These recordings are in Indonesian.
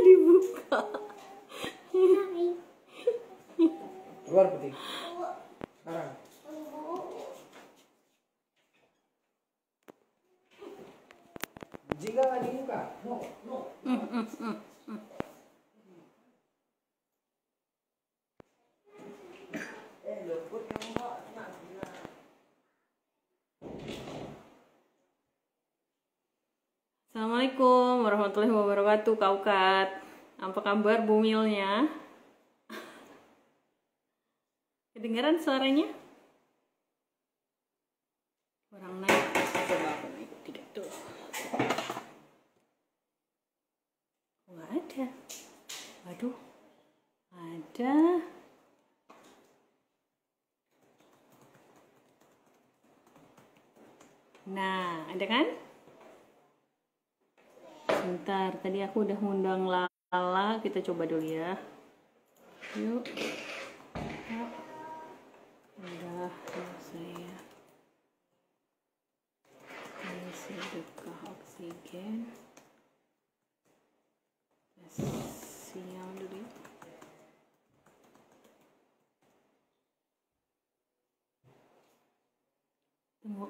Dibuka. Keluar putih. Sekarang. Jika nggak dibuka, no. Assalamualaikum warahmatullahi wabarakatuh, Kak Ukat. Apa kabar bumilnya? Kedengaran suaranya? Orang naik, coba aku naik tidak tuh. Nggak ada. Waduh, ada. Nah, ada kan? Sebentar, tadi aku udah ngundang Lala, kita coba dulu ya. Yuk. Udah selesai ya. Isi sedekah oksigen. Sinyal dulu. Tunggu.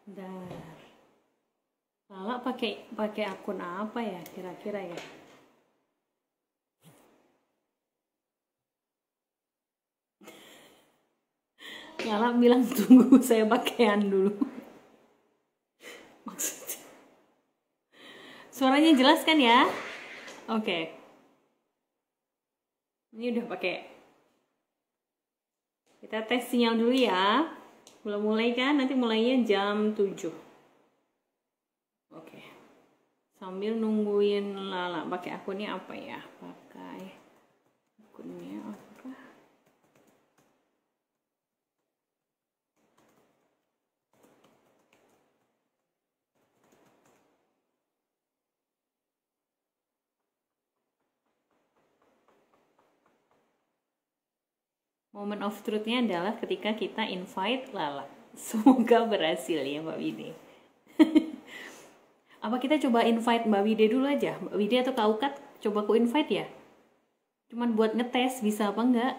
Bentar. Lala pakai akun apa ya kira-kira ya? Lala bilang tunggu saya pakaian dulu. Maksudnya. Suaranya jelas kan ya? Oke. Ini udah pakai. Kita tes sinyal dulu ya. Belum mulai kan? Nanti mulainya jam 7. Oke. Sambil nungguin Lala pakai akunnya apa ya? Pakai akunnya apa? Moment of truth-nya adalah ketika kita invite Lala. Semoga berhasil ya Mbak Wide. Apa kita coba invite Mbak Wide dulu aja? Mbak Wide atau Kak Ukat coba ku invite ya? Cuman buat ngetes bisa apa enggak?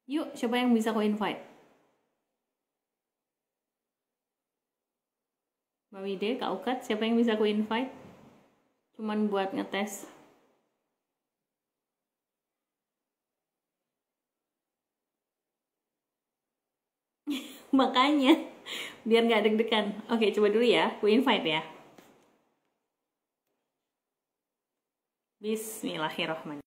Yuk, siapa yang bisa ku invite? Mbak Wide, Kak Ukat, siapa yang bisa ku invite? Cuman buat ngetes. Makanya, biar nggak deg-degan. Oke, coba dulu ya, ku invite ya. Bismillahirrahmanirrahim.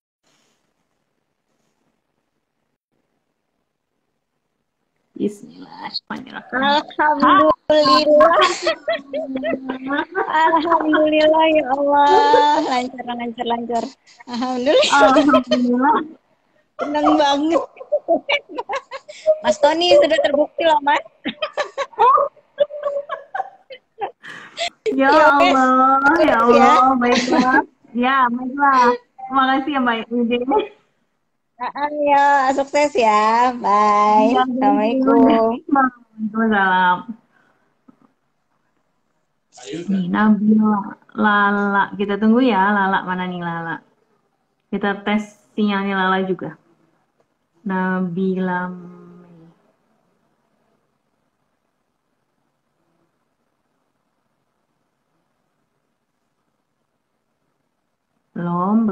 Bismillahirrahmanirrahim. Alhamdulillah. Alhamdulillah ya Allah. Lancar. Alhamdulillah. Senang banget. Mas Tony sudah terbukti loh, Mas. Ya Allah, ya Allah, baiklah. Ya, baiklah. Terima kasih ya Mbak Wide. Ya, sukses ya. Bye. Assalamualaikum. Waalaikumsalam. Nih, Nabila, Lala. Kita tunggu ya, Lala. Mana nih Lala? Kita tes sinyalnya Lala juga. Nabila. Belum.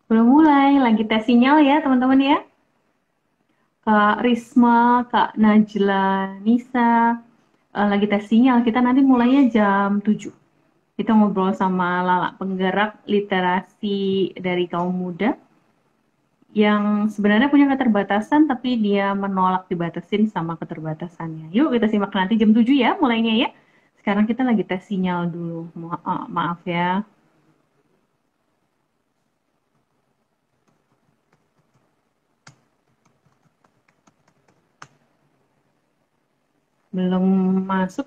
Belum mulai, lagi tes sinyal ya teman-teman ya. Kak Risma, Kak Najla, Nisa, lagi tes sinyal. Kita nanti mulainya jam 7. Kita ngobrol sama Lala, penggerak literasi dari kaum muda yang sebenarnya punya keterbatasan tapi dia menolak dibatasin sama keterbatasannya. Yuk kita simak nanti jam 7 ya mulainya ya. Sekarang kita lagi tes sinyal dulu. Maaf ya. Belum masuk.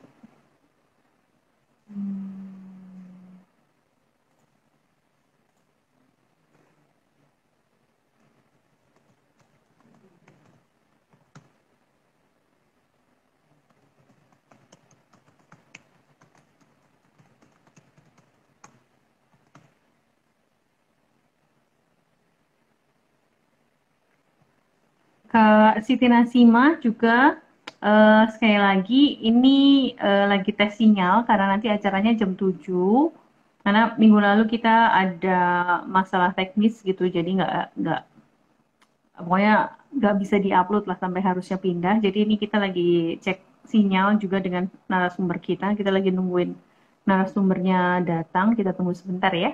Kak Siti Nasima juga sekali lagi ini lagi tes sinyal karena nanti acaranya jam 7. Karena minggu lalu kita ada masalah teknis gitu, jadi nggak pokoknya nggak bisa diupload lah sampai harusnya pindah. Jadi ini kita lagi cek sinyal juga dengan narasumber kita. Kita lagi nungguin narasumbernya datang. Kita tunggu sebentar ya.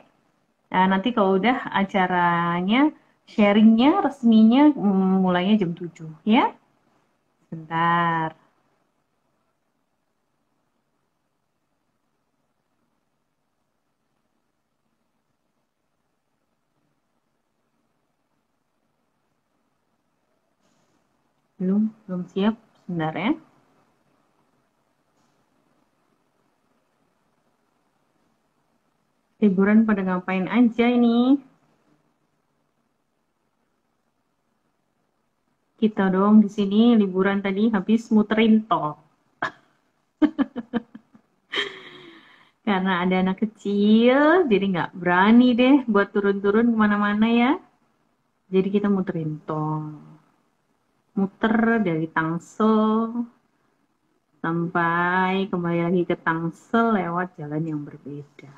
Nah, nanti kalau udah acaranya, sharingnya resminya mulainya jam 7 ya. Bentar. Belum siap. Sebentar ya. Liburan pada ngapain aja ini? Kita dong di sini liburan tadi habis muterin tol. Karena ada anak kecil, jadi nggak berani deh buat turun-turun kemana-mana ya. Jadi kita muterin tol. Muter dari Tangsel sampai kembali lagi ke Tangsel lewat jalan yang berbeda.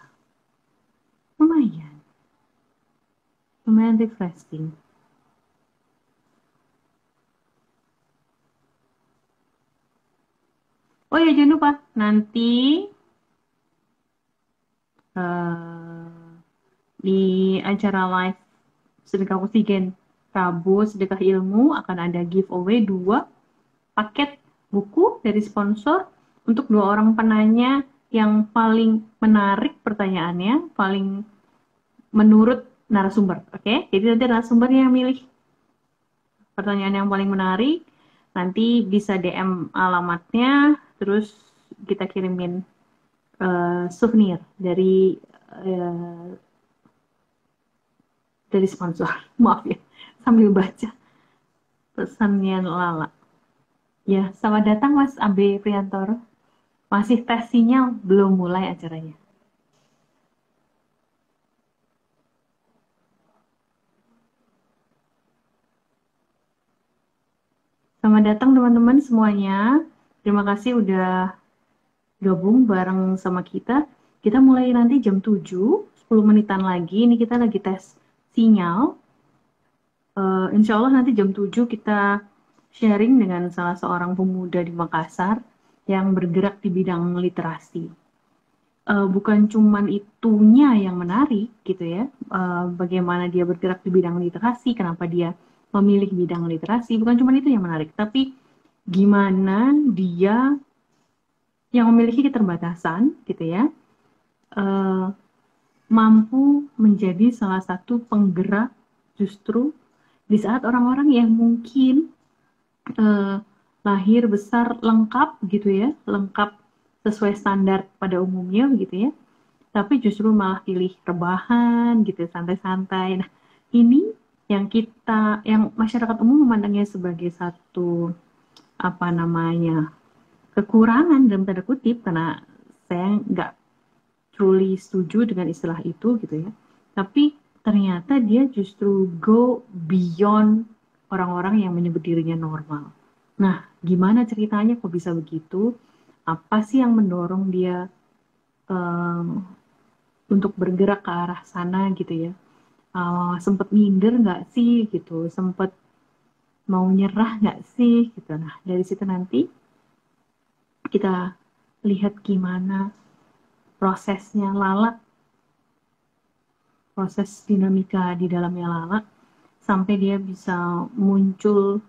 Lumayan. Lumayan refreshing. Oh ya jangan lupa, nanti di acara live Sedekah Oksigen Rabu Sedekah Ilmu akan ada giveaway 2 paket buku dari sponsor untuk 2 orang penanya yang paling menarik pertanyaannya, paling menurut narasumber. Oke, jadi nanti narasumbernya yang milih pertanyaan yang paling menarik. Nanti bisa DM alamatnya, terus kita kirimin souvenir uh, dari sponsor. Maaf ya, sambil baca pesannya Lala. Ya, selamat datang Mas Abe Priantoro. Masih tes sinyal, belum mulai acaranya. Selamat datang teman-teman semuanya. Terima kasih udah gabung bareng sama kita. Kita mulai nanti jam 7, 10 menitan lagi. Ini kita lagi tes sinyal. Insya Allah nanti jam 7 kita sharing dengan salah seorang pemuda di Makassar yang bergerak di bidang literasi. Bukan cuman itunya yang menarik gitu ya, bagaimana dia bergerak di bidang literasi, kenapa dia memilih bidang literasi, bukan cuman itu yang menarik, tapi gimana dia yang memiliki keterbatasan gitu ya, mampu menjadi salah satu penggerak justru di saat orang-orang yang mungkin lahir besar lengkap gitu ya, lengkap sesuai standar pada umumnya gitu ya, tapi justru malah pilih rebahan gitu, santai-santai. Nah, ini yang masyarakat umum memandangnya sebagai satu apa namanya kekurangan dalam tanda kutip, karena saya nggak truly setuju dengan istilah itu gitu ya. Tapi ternyata dia justru go beyond orang-orang yang menyebut dirinya normal. Nah, gimana ceritanya kok bisa begitu? Apa sih yang mendorong dia um, untuk bergerak ke arah sana gitu ya? Sempet minder nggak sih gitu? Sempet mau nyerah nggak sih gitu? Nah, dari situ nanti kita lihat gimana prosesnya Lala, proses dinamika di dalamnya Lala, sampai dia bisa muncul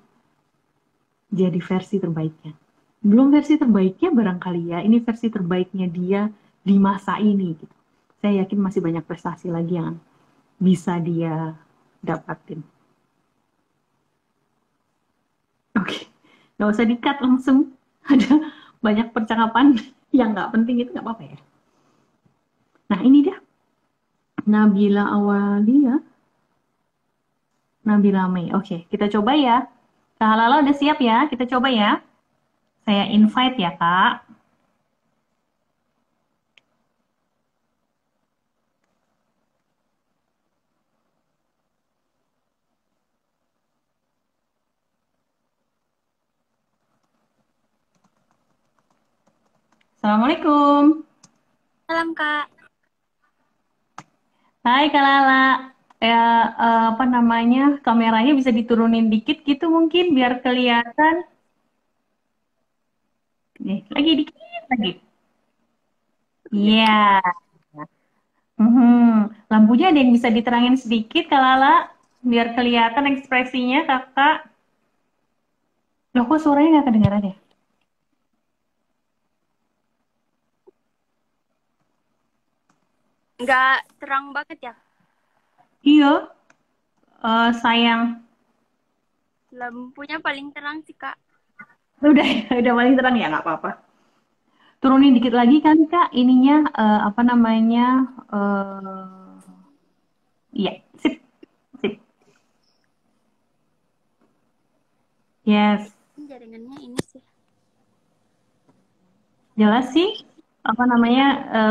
jadi versi terbaiknya. Belum versi terbaiknya barangkali ya, ini versi terbaiknya dia di masa ini gitu. Saya yakin masih banyak prestasi lagi yang bisa dia dapatin. Oke, nggak usah di-cut langsung. Ada banyak percakapan yang nggak penting itu nggak apa-apa ya. Nah ini dia Nabila Awalia, Nabila Mei. Oke, kita coba ya. Kak Halala udah siap ya? Kita coba ya. Saya invite ya Kak. Assalamualaikum. Salam Kak. Hai Kak Lala. Ya, apa namanya? Kameranya bisa diturunin dikit gitu mungkin biar kelihatan. Nih, lagi dikit lagi. Iya. Lampunya ada yang bisa diterangin sedikit Kak Lala biar kelihatan ekspresinya Kakak. Loh kok suaranya nggak kedengaran ya? Nggak terang banget ya? Iya, sayang. Lampunya paling terang sih Kak. Udah, udah paling terang ya nggak apa-apa. Turunin dikit lagi kan Kak, ininya apa namanya? Iya, sip, sip. Yes, Jaringannya ini sih. jelas sih. Apa namanya?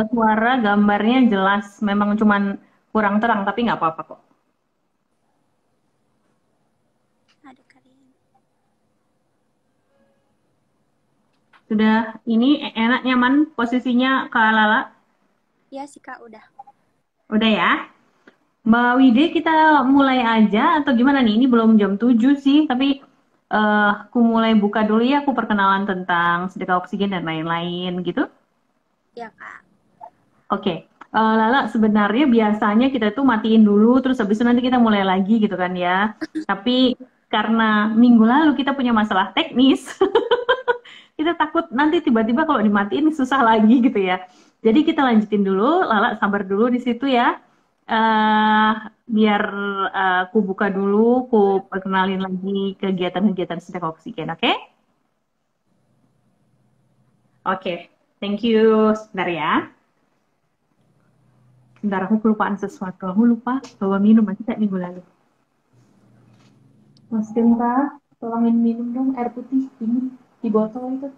Suara, gambarnya jelas. Memang cuman kurang terang, tapi nggak apa-apa kok. Ada kalian. Sudah, ini enak, nyaman posisinya Kak Lala. Iya sih Kak, udah. Udah ya. Mbak Wide, kita mulai aja atau gimana nih? Ini belum jam 7 sih, tapi aku mulai buka dulu ya, aku perkenalan tentang sedekah oksigen dan lain-lain gitu. Ya Kak. Oke, Lala, sebenarnya biasanya kita tuh matiin dulu, terus habis itu nanti kita mulai lagi gitu kan ya. Tapi karena minggu lalu kita punya masalah teknis, kita takut nanti tiba-tiba kalau dimatiin susah lagi gitu ya. Jadi kita lanjutin dulu, Lala sabar dulu di situ ya. eh Biar aku buka dulu, aku perkenalin lagi kegiatan-kegiatan sedekah oksigen, oke? Oke, thank you. Sebentar ya. Sebentar, aku kelupaan sesuatu. Aku lupa bawa minum nanti kayak minggu lalu. Mas Dinta, tolongin minum dong air putih ini di botol itu.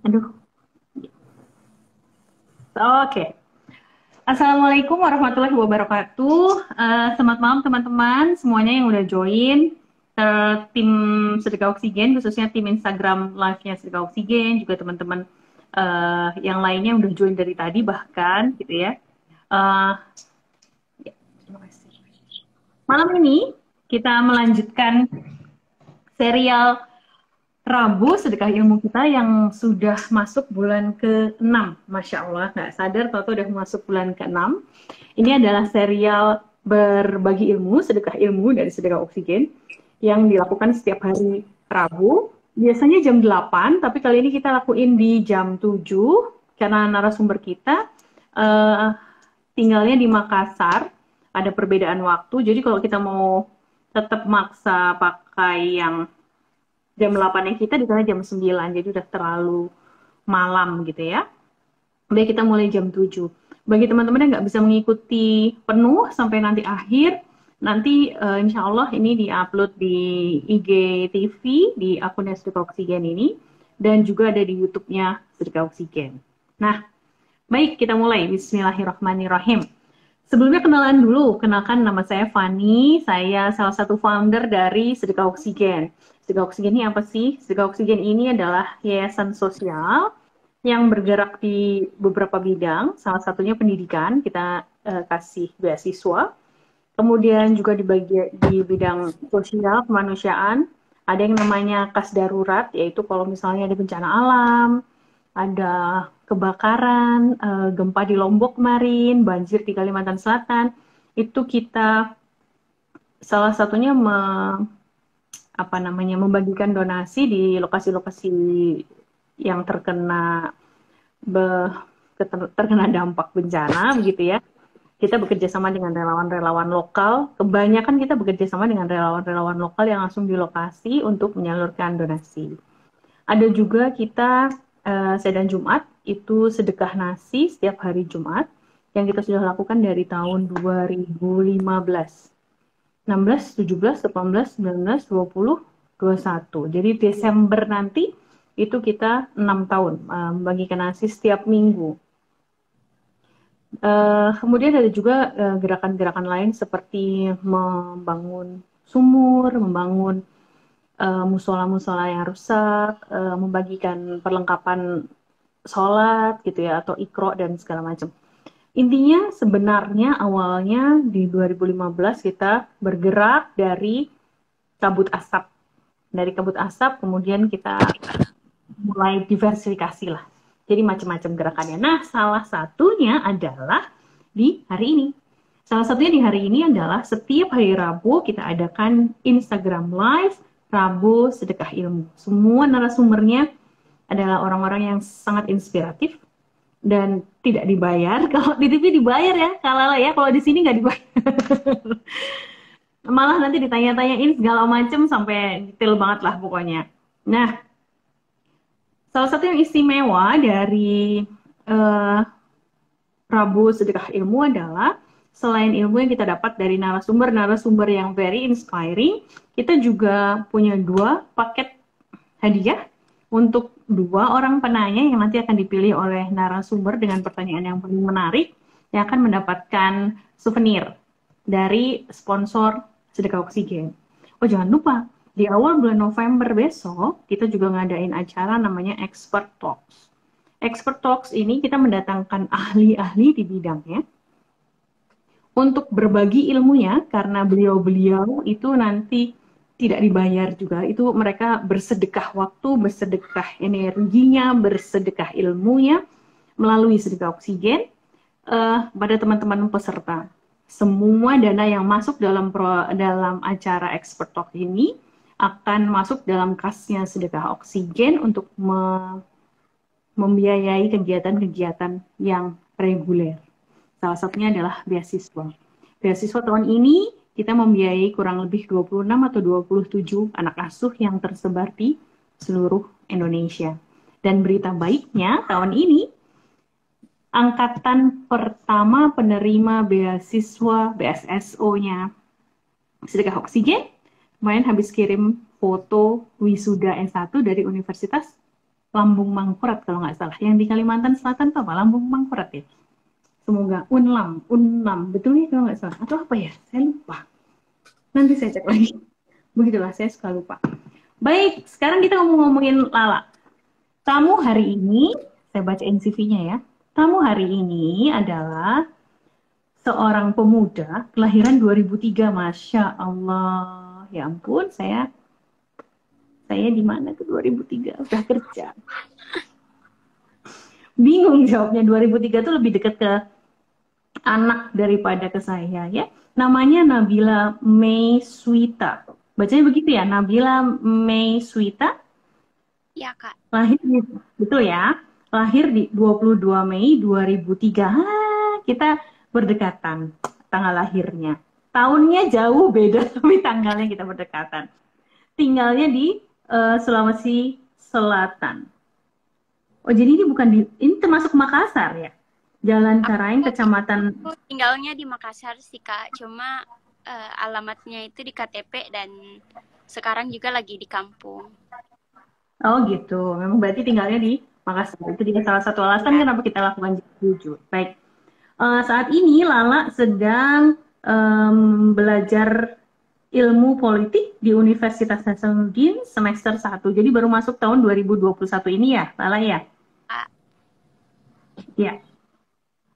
Aduh, oke. Assalamualaikum warahmatullahi wabarakatuh. Selamat malam teman-teman semuanya yang udah join tim Sedekah Oksigen, khususnya tim Instagram live-nya Sedekah Oksigen, juga teman-teman yang lainnya yang udah join dari tadi bahkan gitu ya. Uh, ya, terima kasih. Malam ini kita melanjutkan serial Rabu Sedekah Ilmu kita yang sudah masuk bulan ke-6. Masya Allah, nggak sadar tahu udah masuk bulan ke-6. Ini adalah serial berbagi ilmu, sedekah ilmu dari Sedekah Oksigen yang dilakukan setiap hari Rabu. Biasanya jam 8, tapi kali ini kita lakuin di jam 7 karena narasumber kita tinggalnya di Makassar. Ada perbedaan waktu, jadi kalau kita mau tetap maksa pakai yang jam 8 kita di sana jam 9, jadi udah terlalu malam gitu ya. Baik, kita mulai jam 7. Bagi teman-teman yang nggak bisa mengikuti penuh sampai nanti akhir, nanti insya Allah ini di-upload di IGTV, di akunnya Sedekah Oksigen ini, dan juga ada di YouTube-nya Sedekah Oksigen. Nah, baik, kita mulai. Bismillahirrahmanirrahim. Sebelumnya kenalan dulu, kenalkan nama saya Fani, saya salah satu founder dari Sedekah Oksigen. Sedekah Oksigen ini apa sih? Sedekah Oksigen ini adalah yayasan sosial yang bergerak di beberapa bidang, salah satunya pendidikan, kita kasih beasiswa, kemudian juga di bidang sosial, kemanusiaan, ada yang namanya kas darurat, yaitu kalau misalnya ada bencana alam, ada kebakaran, gempa di Lombok kemarin, banjir di Kalimantan Selatan, itu kita salah satunya membagikan donasi di lokasi-lokasi yang terkena dampak bencana begitu ya. Kita bekerja sama dengan relawan-relawan lokal. Kebanyakan kita bekerja sama dengan relawan-relawan lokal yang langsung di lokasi untuk menyalurkan donasi. Ada juga kita Sedan Jumat, itu sedekah nasi setiap hari Jumat yang kita sudah lakukan dari tahun 2015. 16, 17, 18, 19, 20, 21. Jadi Desember nanti itu kita 6 tahun membagikan nasi setiap minggu. Kemudian ada juga gerakan-gerakan lain seperti membangun sumur, membangun musola-musola yang rusak, membagikan perlengkapan sholat gitu ya, atau ikro dan segala macam. Intinya sebenarnya awalnya di 2015 kita bergerak dari kabut asap. Dari kabut asap kemudian kita mulai diversifikasi lah. Jadi macam-macam gerakannya. Nah, salah satunya adalah di hari ini. Salah satunya di hari ini adalah setiap hari Rabu kita adakan Instagram Live Rabu Sedekah Ilmu. Semua narasumbernya adalah orang-orang yang sangat inspiratif dan tidak dibayar. Kalau di TV dibayar ya, kalau di sini nggak dibayar. Malah nanti ditanya-tanyain segala macam sampai detail banget lah pokoknya. Nah, salah satu yang istimewa dari Rabu Sedekah Ilmu adalah selain ilmu yang kita dapat dari narasumber-narasumber yang very inspiring, kita juga punya 2 paket hadiah untuk 2 orang penanya yang nanti akan dipilih oleh narasumber dengan pertanyaan yang paling menarik, yang akan mendapatkan souvenir dari sponsor Sedekah Oksigen. Oh, jangan lupa, di awal bulan November besok, kita juga ngadain acara namanya Expert Talks. Expert Talks ini kita mendatangkan ahli-ahli di bidangnya untuk berbagi ilmunya, karena beliau-beliau itu nanti tidak dibayar juga. Itu mereka bersedekah waktu, bersedekah energinya, bersedekah ilmunya melalui Sedekah Oksigen pada teman-teman peserta. Semua dana yang masuk dalam acara Expert Talk ini akan masuk dalam kasnya Sedekah Oksigen untuk membiayai kegiatan-kegiatan yang reguler. Salah satunya adalah beasiswa. Beasiswa tahun ini kita membiayai kurang lebih 26 atau 27 anak asuh yang tersebar di seluruh Indonesia. Dan berita baiknya tahun ini, angkatan pertama penerima beasiswa BSSO-nya Sedekah Oksigen kemarin habis kirim foto wisuda S1 dari Universitas Lambung Mangkurat kalau nggak salah. Yang di Kalimantan Selatan itu apa? Lambung Mangkurat ya? Semoga Unlam, betul ya kalau nggak salah. Atau apa ya? Saya lupa. Nanti saya cek lagi. Begitulah, saya suka lupa. Baik, sekarang kita ngomongin Lala. Kamu hari ini, saya bacain CV-nya ya. Kamu hari ini adalah seorang pemuda kelahiran 2003, Masya Allah. Ya ampun, saya di mana ke 2003? Udah kerja. Bingung jawabnya, 2003 tuh lebih dekat ke anak daripada ke saya ya. Namanya Nabila May Swita. Bacanya begitu ya, Nabila May Swita. Ya, Kak. Lahir betul ya. Lahir di 22 Mei 2003. Kita berdekatan tanggal lahirnya. Tahunnya jauh beda tapi tanggalnya kita berdekatan. Tinggalnya di Sulawesi Selatan. Oh, jadi ini termasuk Makassar ya? Jalan Karaing, Kecamatan. Aku tinggalnya di Makassar sih, Kak. Cuma alamatnya itu di KTP dan sekarang juga lagi di kampung. Oh gitu. Memang berarti tinggalnya di Makassar. Itu juga salah satu alasan kenapa kita lakukan jujur. Baik. Saat ini Lala sedang belajar ilmu politik di Universitas Hasanuddin semester 1. Jadi baru masuk tahun 2021 ini ya, Lala ya? Ya.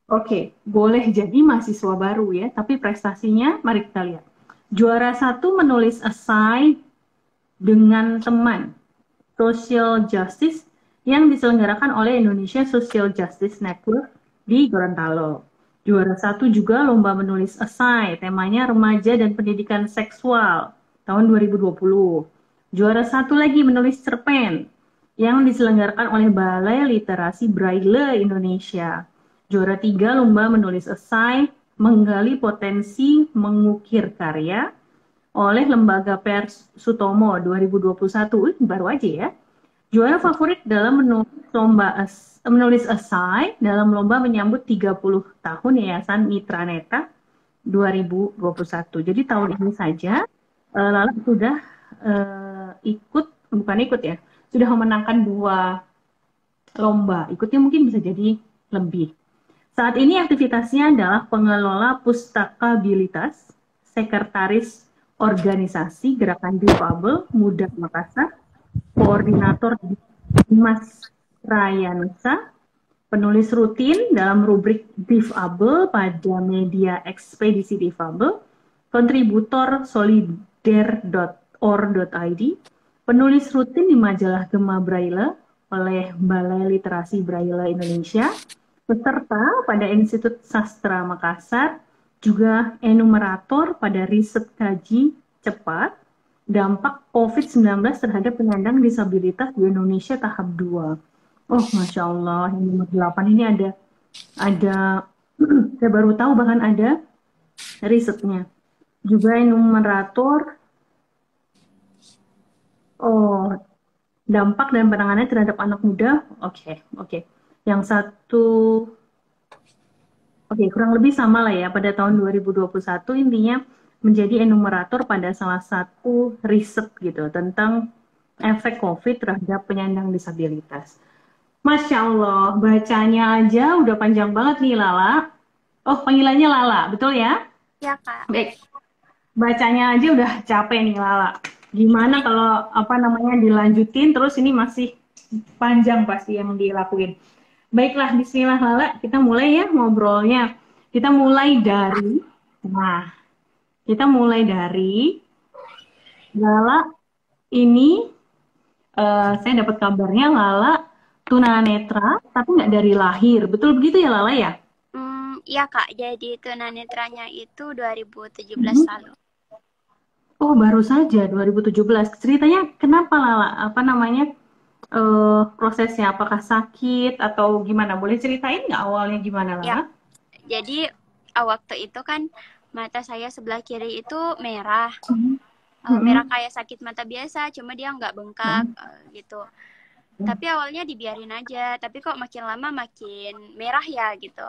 Oke, boleh jadi mahasiswa baru ya, tapi prestasinya mari kita lihat. Juara 1 menulis esai dengan teman Social Justice yang diselenggarakan oleh Indonesia Social Justice Network di Gorontalo. Juara 1 juga lomba menulis esai, temanya remaja dan pendidikan seksual tahun 2020. Juara 1 lagi menulis cerpen yang diselenggarakan oleh Balai Literasi Braille Indonesia. Juara 3 lomba menulis esai Menggali Potensi Mengukir Karya oleh Lembaga Pers Sutomo 2021. Baru aja ya. Juara favorit dalam menulis esai dalam lomba menyambut 30 tahun Yayasan Mitra Neta 2021. Jadi tahun ini saja Lala sudah bukan ikut ya, sudah memenangkan 2 lomba. Ikutnya mungkin bisa jadi lebih. Saat ini aktivitasnya adalah pengelola pustakabilitas, sekretaris organisasi Gerakan Difabel Muda Makassar, koordinator Dimas Rayanusa, penulis rutin dalam rubrik Difabel pada media Ekspedisi Difabel, kontributor solider.or.id, penulis rutin di majalah Gema Braille oleh Balai Literasi Braille Indonesia, peserta pada Institut Sastra Makassar, juga enumerator pada riset kaji cepat dampak COVID-19 terhadap penyandang disabilitas di Indonesia tahap 2. Oh, Masya Allah, yang nomor 8 ini ada saya baru tahu bahkan ada risetnya. Juga enumerator dampak dan penanganan terhadap anak muda. Oke. Yang satu, kurang lebih sama lah ya, pada tahun 2021 intinya menjadi enumerator pada salah satu riset gitu tentang efek COVID terhadap penyandang disabilitas. Masya Allah, bacanya aja udah panjang banget nih Lala. Oh, panggilannya Lala, betul ya? Ya, Kak. Baik, bacanya aja udah capek nih Lala. Gimana kalau dilanjutin terus ini masih panjang pasti yang dilakuin. Baiklah, bismillah Lala, kita mulai ya ngobrolnya. Kita mulai dari Lala ini saya dapat kabarnya Lala tunanetra tapi nggak dari lahir. Betul begitu ya Lala ya? Iya Kak, jadi tunanetranya itu 2017 lalu. Oh, baru saja 2017. Ceritanya kenapa Lala? Prosesnya apakah sakit atau gimana? Boleh ceritain nggak awalnya gimana Lala? Ya, jadi waktu itu kan mata saya sebelah kiri itu merah. Merah kayak sakit mata biasa, cuma dia nggak bengkak gitu. Tapi awalnya dibiarin aja, tapi kok makin lama makin merah ya gitu.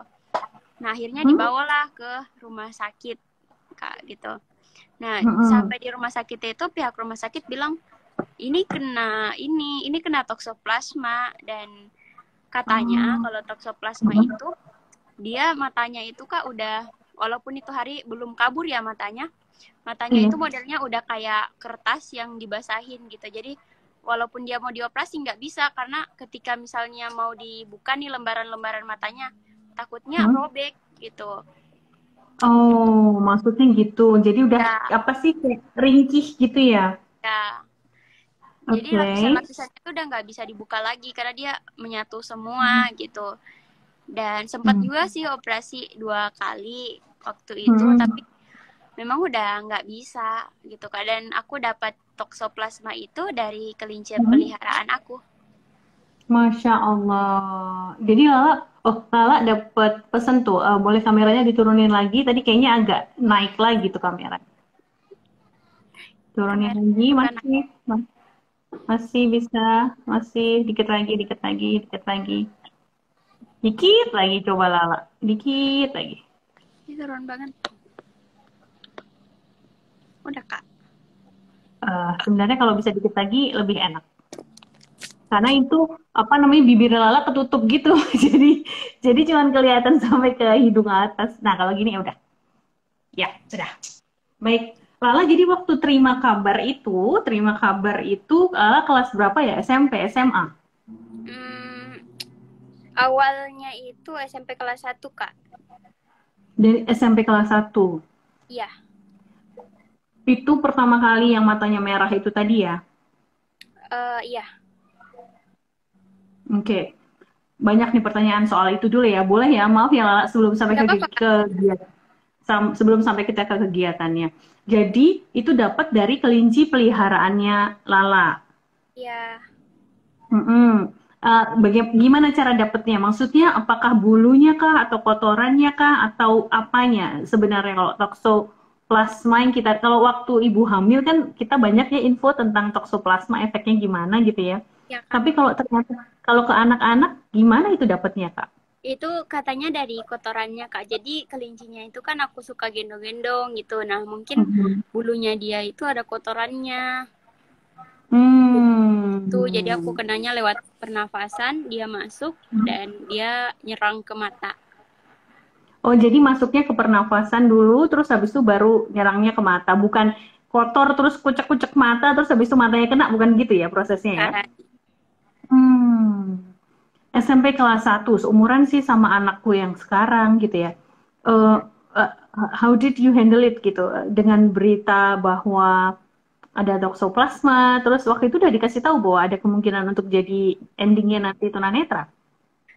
Nah, akhirnya dibawalah ke rumah sakit, Kak, gitu. Nah, sampai di rumah sakit itu pihak rumah sakit bilang ini kena toksoplasma, dan katanya kalau toksoplasma itu dia matanya itu Kak udah, walaupun itu hari belum kabur ya matanya itu modelnya udah kayak kertas yang dibasahin gitu. Jadi walaupun dia mau dioperasi nggak bisa, karena ketika misalnya mau dibuka nih lembaran-lembaran matanya takutnya robek gitu. Oh, maksudnya gitu. Jadi udah kayak ringkih gitu ya? Ya. Jadi lapisan-lapisannya itu udah nggak bisa dibuka lagi karena dia menyatu semua gitu. Dan sempat juga sih operasi 2 kali waktu itu, tapi memang udah nggak bisa gitu Kak. Dan aku dapat toksoplasma itu dari kelinci peliharaan aku. Masya Allah. Jadi Lala dapat pesan tuh, boleh kameranya diturunin lagi. Tadi kayaknya agak naik lagi tuh kamera. Turunin lagi, masih bisa, masih dikit lagi. Dikit lagi coba Lala, dikit lagi. Ini turun banget. Udah Kak. Sebenarnya kalau bisa dikit lagi lebih enak. Karena itu bibir Lala ketutup gitu. jadi cuma kelihatan sampai ke hidung atas. Nah, kalau gini ya udah. Ya, sudah. Baik. Lala jadi waktu terima kabar itu Lala kelas berapa ya? SMP, SMA? Awalnya itu SMP kelas 1 Kak. Dari SMP kelas 1? Iya. Itu pertama kali yang matanya merah itu tadi ya? Iya. Oke. Banyak nih pertanyaan soal itu dulu ya. Boleh ya? Maaf ya Lala sebelum sampai sebelum sampai kita ke kegiatannya. Jadi itu dapat dari kelinci peliharaannya Lala. Iya. Gimana cara dapetnya? Maksudnya apakah bulunya kah atau kotorannya kah atau apanya sebenarnya kalau toksoplasma yang kita kalau waktu ibu hamil kan kita banyak ya info tentang toksoplasma efeknya gimana gitu ya. Ya Kak, Tapi kalau ternyata kalau ke anak-anak gimana itu dapetnya Kak? itu katanya dari kotorannya Kak. Jadi kelincinya itu kan aku suka gendong-gendong gitu. Nah mungkin Mhm. bulunya dia itu ada kotorannya. Itu jadi aku Hmm. kenanya lewat pernafasan, dia masuk dan dia nyerang ke mata. Oh, jadi masuknya ke pernafasan dulu, terus habis itu baru nyerangnya ke mata. Bukan kotor terus kucek-kucek mata, terus habis itu matanya kena, bukan gitu ya prosesnya ya? Nah, Hmm. SMP kelas 1, seumuran sih sama anakku yang sekarang gitu ya. Eh, eh, how did you handle it gitu? Dengan berita bahwa ada toksoplasma, terus waktu itu udah dikasih tahu bahwa ada kemungkinan untuk jadi endingnya nanti tunanetra.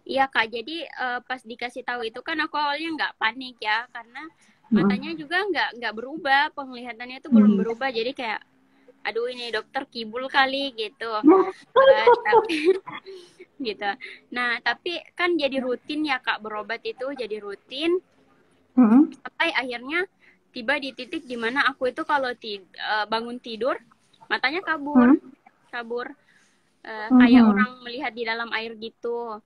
iya Kak, jadi pas dikasih tahu itu kan aku awalnya nggak panik ya, karena matanya Hmm. juga nggak berubah, penglihatannya itu belum Hmm. berubah, jadi kayak aduh ini dokter kibul kali gitu. Tapi gitu. Nah, tapi kan jadi rutin ya Kak berobat itu jadi rutin Hmm. sampai akhirnya tiba di titik dimana aku itu kalau bangun tidur matanya kabur, Hmm. kabur. Kayak Hmm. orang melihat di dalam air gitu.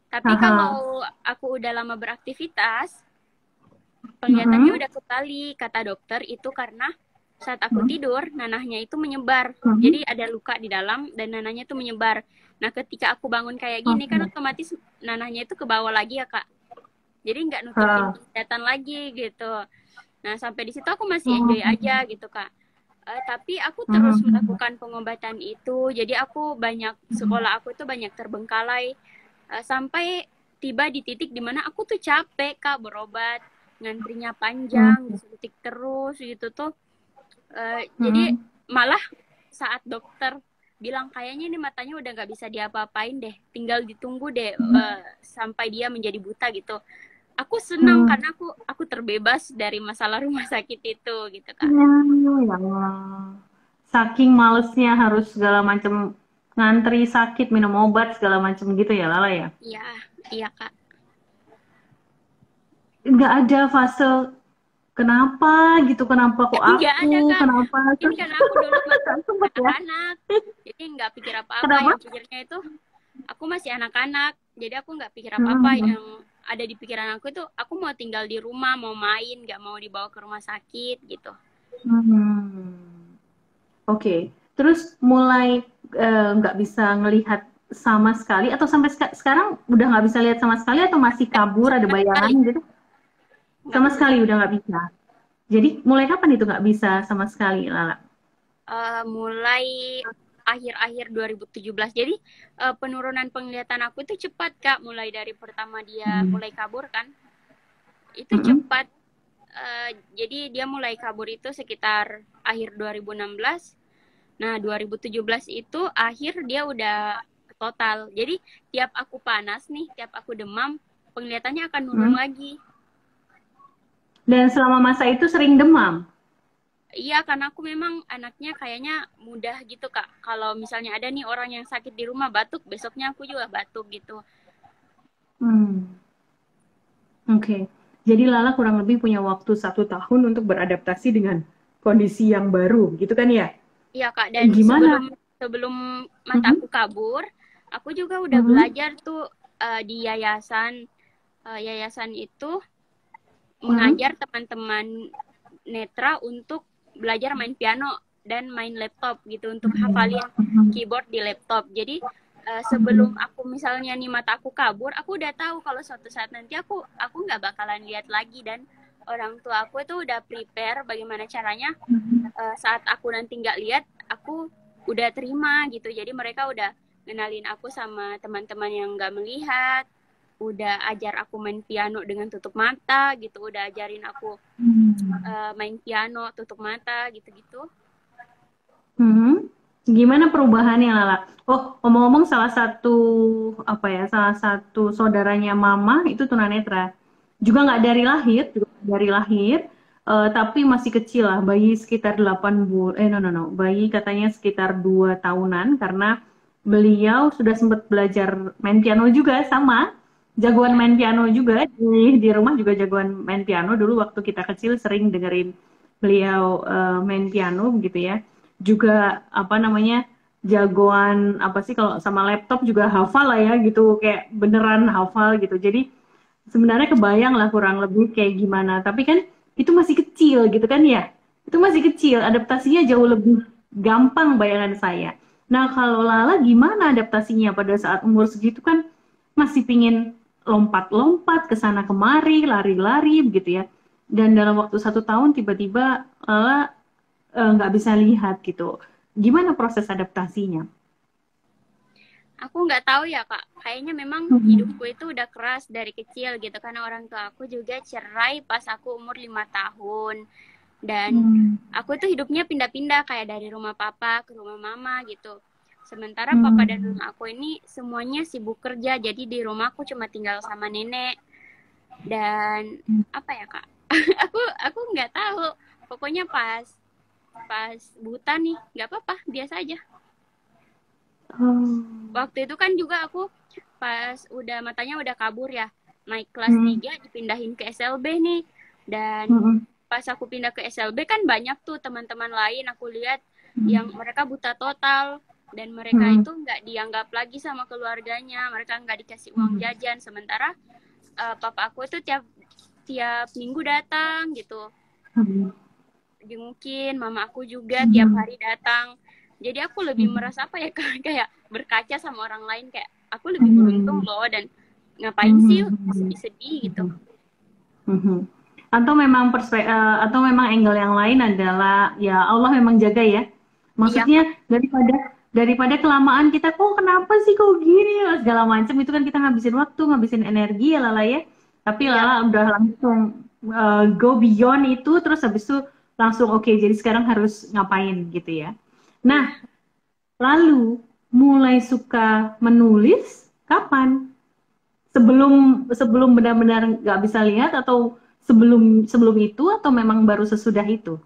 Tapi Aha. kalau aku udah lama beraktivitas, penglihatannya Hmm. udah kembali. Kata dokter itu karena saat aku Hmm. tidur, nanahnya itu menyebar. Hmm. Jadi ada luka di dalam dan nanahnya itu menyebar. Nah, ketika aku bangun kayak gini kan Oke. otomatis nanahnya itu ke bawah lagi ya, Kak. Jadi nggak nutupin Ah. penglihatan lagi gitu. Nah, sampai di situ aku masih enjoy Hmm. aja gitu, Kak. Tapi aku terus Hmm. melakukan pengobatan itu. Jadi aku banyak, sekolah aku itu banyak terbengkalai. Sampai tiba di titik dimana aku tuh capek, Kak, berobat. Ngantrinya panjang, Hmm. disuntik terus gitu tuh. Jadi Hmm. malah saat dokter bilang kayaknya ini matanya udah nggak bisa diapa-apain deh, tinggal ditunggu deh sampai dia menjadi buta gitu. Aku senang Hmm. karena aku terbebas dari masalah rumah sakit itu gitu Kak. Ya Allah. Saking malesnya harus segala macam ngantri sakit, minum obat segala macam gitu ya Lala ya. Iya, iya Kak. Nggak ada fase kenapa gitu, kenapa kok Nggak aku, ada Kak. kenapa Mungkin terus karena aku dulu masih nggak sempet ya. anak-anak, jadi nggak pikir apa-apa. Kenapa? Yang pikirnya itu aku masih anak-anak, jadi aku nggak pikir apa-apa. Hmm. Yang ada di pikiran aku itu aku mau tinggal di rumah, mau main, nggak mau dibawa ke rumah sakit gitu. Hmm. Oke, terus mulai nggak bisa ngelihat sama sekali atau sampai sekarang udah nggak bisa lihat sama sekali atau masih kabur ada Sama bayangan sekali gitu? nggak Sama bisa. sekali udah nggak bisa. Jadi mulai kapan itu nggak bisa sama sekali, Lala? Mulai akhir-akhir 2017. Jadi penurunan penglihatan aku itu cepat Kak. Mulai dari pertama dia Hmm. mulai kabur kan, itu Mm-mm. cepat. Jadi dia mulai kabur itu sekitar akhir 2016. Nah 2017 itu akhir dia udah total. Jadi tiap aku panas nih, tiap aku demam, penglihatannya akan nurun Hmm. lagi. Dan selama masa itu sering demam. Iya, karena aku memang anaknya kayaknya mudah gitu, Kak. Kalau misalnya ada nih orang yang sakit di rumah batuk, besoknya aku juga batuk gitu. Hmm. Oke. Jadi Lala kurang lebih punya waktu 1 tahun untuk beradaptasi dengan kondisi yang baru, gitu kan ya? Iya, Kak. Dan Gimana? sebelum sebelum Mhm. mataku kabur, aku juga udah Mhm. belajar tuh di yayasan. Yayasan itu Mhm. mengajar teman-teman netra untuk belajar main piano dan main laptop gitu untuk hafalin Mhm. keyboard di laptop. Jadi sebelum aku misalnya nih mata aku kabur, aku udah tahu kalau suatu saat nanti aku nggak bakalan lihat lagi dan orang tua aku itu udah prepare bagaimana caranya Mhm. saat aku nanti nggak lihat, aku udah terima gitu. Jadi mereka udah kenalin aku sama teman-teman yang nggak melihat, udah ajar aku main piano dengan tutup mata gitu, udah ajarin aku main piano tutup mata gitu-gitu. Mhm. Gimana perubahannya Lala? Oh, ngomong-ngomong salah satu saudaranya Mama itu tunanetra. Juga nggak dari lahir, tapi masih kecil lah, bayi sekitar 8 bulan, no no no, bayi katanya sekitar 2 tahunan karena beliau sudah sempat belajar main piano juga, sama jagoan Ya, main piano juga, di rumah juga jagoan main piano. Dulu waktu kita kecil sering dengerin beliau main piano begitu ya. Juga apa namanya, jagoan apa sih, kalau sama laptop juga hafal lah ya gitu, kayak beneran hafal gitu. Jadi sebenarnya kebayang lah kurang lebih kayak gimana. Tapi kan itu masih kecil gitu kan ya. Itu masih kecil, adaptasinya jauh lebih gampang bayangan saya. Nah, kalau Lala gimana adaptasinya pada saat umur segitu kan masih pingin lompat-lompat ke sana kemari, lari-lari begitu ya. Dan dalam waktu 1 tahun tiba-tiba Lala nggak bisa lihat gitu. Gimana proses adaptasinya? aku nggak tahu ya Kak. Kayaknya memang Hmm. hidupku itu udah keras dari kecil gitu. Karena orang tua aku juga cerai pas aku umur 5 tahun. Dan Hmm. aku tuh hidupnya pindah-pindah kayak dari rumah papa ke rumah mama gitu. Sementara papa dan Hmm. mama aku ini semuanya sibuk kerja. Jadi di rumah aku cuma tinggal sama nenek. Dan apa ya Kak? aku nggak tahu. Pokoknya pas pas buta nih, nggak apa-apa, biasa aja. Oh. Waktu itu kan juga aku pas udah matanya udah kabur ya, naik kelas Hmm. 3 dipindahin ke SLB nih. Dan Hmm. pas aku pindah ke SLB kan banyak tuh teman-teman lain aku lihat Hmm. yang mereka buta total dan mereka Hmm. itu nggak dianggap lagi sama keluarganya, mereka nggak dikasih uang Hmm. jajan. Sementara papa aku itu tiap tiap minggu datang gitu, Hmm. jengukin mama aku juga tiap Hmm. hari datang. Jadi aku lebih Hmm. merasa apa ya kayak berkaca sama orang lain, kayak aku lebih beruntung Hmm. loh, dan ngapain sih Hmm. sedih-sedih gitu. Hmm. Atau memang angle yang lain adalah ya Allah memang jaga ya. Iya Kak. Maksudnya daripada kelamaan kita kok kenapa sih kok gini segala macam, itu kan kita ngabisin waktu, ngabisin energi ya Lala ya. Tapi Iya Lala udah langsung go beyond itu, terus habis itu langsung oke, jadi sekarang harus ngapain gitu ya. iya. Nah, lalu mulai suka menulis kapan? Sebelum sebelum benar-benar nggak bisa lihat, atau sebelum sebelum itu, atau memang baru sesudah itu?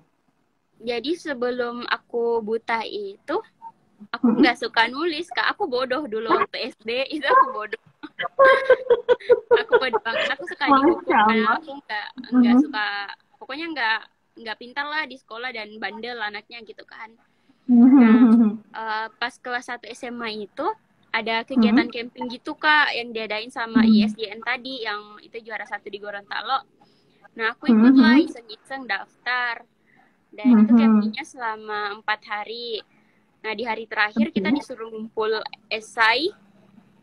Jadi sebelum aku buta itu aku Mm-mm. nggak suka nulis Kak. Aku bodoh dulu waktu SD. Itu aku bodoh. Aku bodoh banget. Aku suka dihukum Masya karena Allah. aku nggak Mhm. suka, pokoknya nggak pintar lah di sekolah dan bandel anaknya gitu kan. Nah, Mhm. pas kelas 1 SMA itu ada kegiatan Mhm. camping gitu Kak yang diadain sama Mhm. ISJN tadi yang itu juara satu di Gorontalo. Nah, aku ikut lah Mhm. iseng-iseng daftar. Dan itu Mhm. campingnya selama 4 hari. Nah, di hari terakhir kita Oke. disuruh ngumpul esai.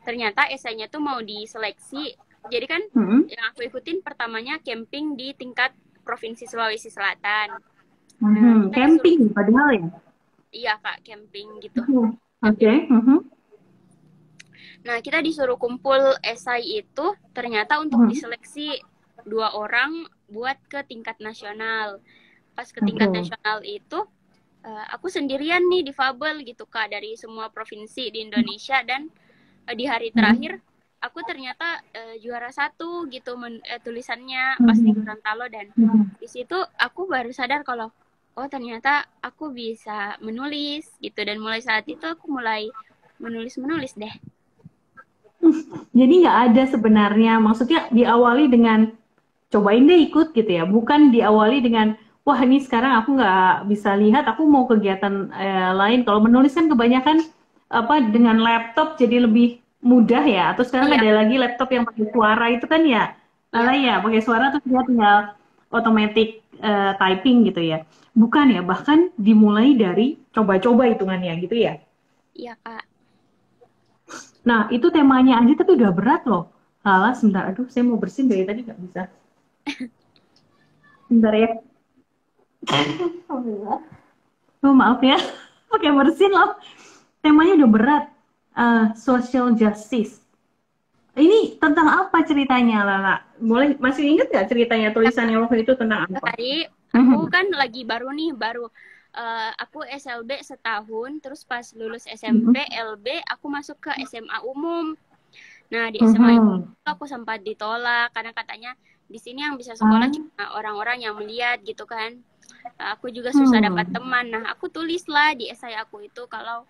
Ternyata esainya tuh mau diseleksi. Jadi kan Mhm. yang aku ikutin pertamanya camping di tingkat Provinsi Sulawesi Selatan. Nah, Mhm. kita disuruh, Camping padahal ya. iya Kak, camping gitu. Oke. Camping. Mhm. Nah, kita disuruh kumpul esai itu ternyata untuk Mhm. diseleksi 2 orang buat ke tingkat nasional. Pas ke tingkat Oke. nasional itu aku sendirian nih difabel gitu Kak dari semua provinsi di Indonesia. Dan di hari terakhir Mhm. aku ternyata juara satu gitu tulisannya pas di Mhm. Gorontalo. Dan Mhm. di situ aku baru sadar kalau oh ternyata aku bisa menulis gitu. Dan mulai saat itu aku mulai menulis deh. Jadi nggak ada sebenarnya, maksudnya diawali dengan cobain deh ikut gitu ya, bukan diawali dengan wah ini sekarang aku nggak bisa lihat, aku mau kegiatan lain. Kalau menulis kan kebanyakan apa, dengan laptop jadi lebih mudah ya, atau sekarang Iya, ada lagi laptop yang pakai suara itu kan ya, iya Lala Kak. ya pakai suara terus dia tinggal automatic typing gitu ya, bukan ya, bahkan dimulai dari coba-coba hitungannya gitu ya. Iya Kak. Nah itu temanya aja tapi udah berat loh. Lala sebentar, aduh saya mau bersin dari tadi nggak bisa, sebentar ya. Oh, maaf ya, pakai bersin loh. Temanya udah berat. Social justice. Ini tentang apa ceritanya, Lala? Boleh, masih inget nggak ceritanya, tulisannya waktu itu tentang apa? Hari aku Mhm. kan lagi baru nih, aku SLB setahun, terus pas lulus SMP Mhm. LB aku masuk ke SMA umum. Nah, di SMA umum Mhm. aku sempat ditolak karena katanya di sini yang bisa sekolah Ah. cuma orang-orang yang melihat gitu kan. Aku juga susah dapat Hmm. teman. Nah, aku tulislah di esai aku itu kalau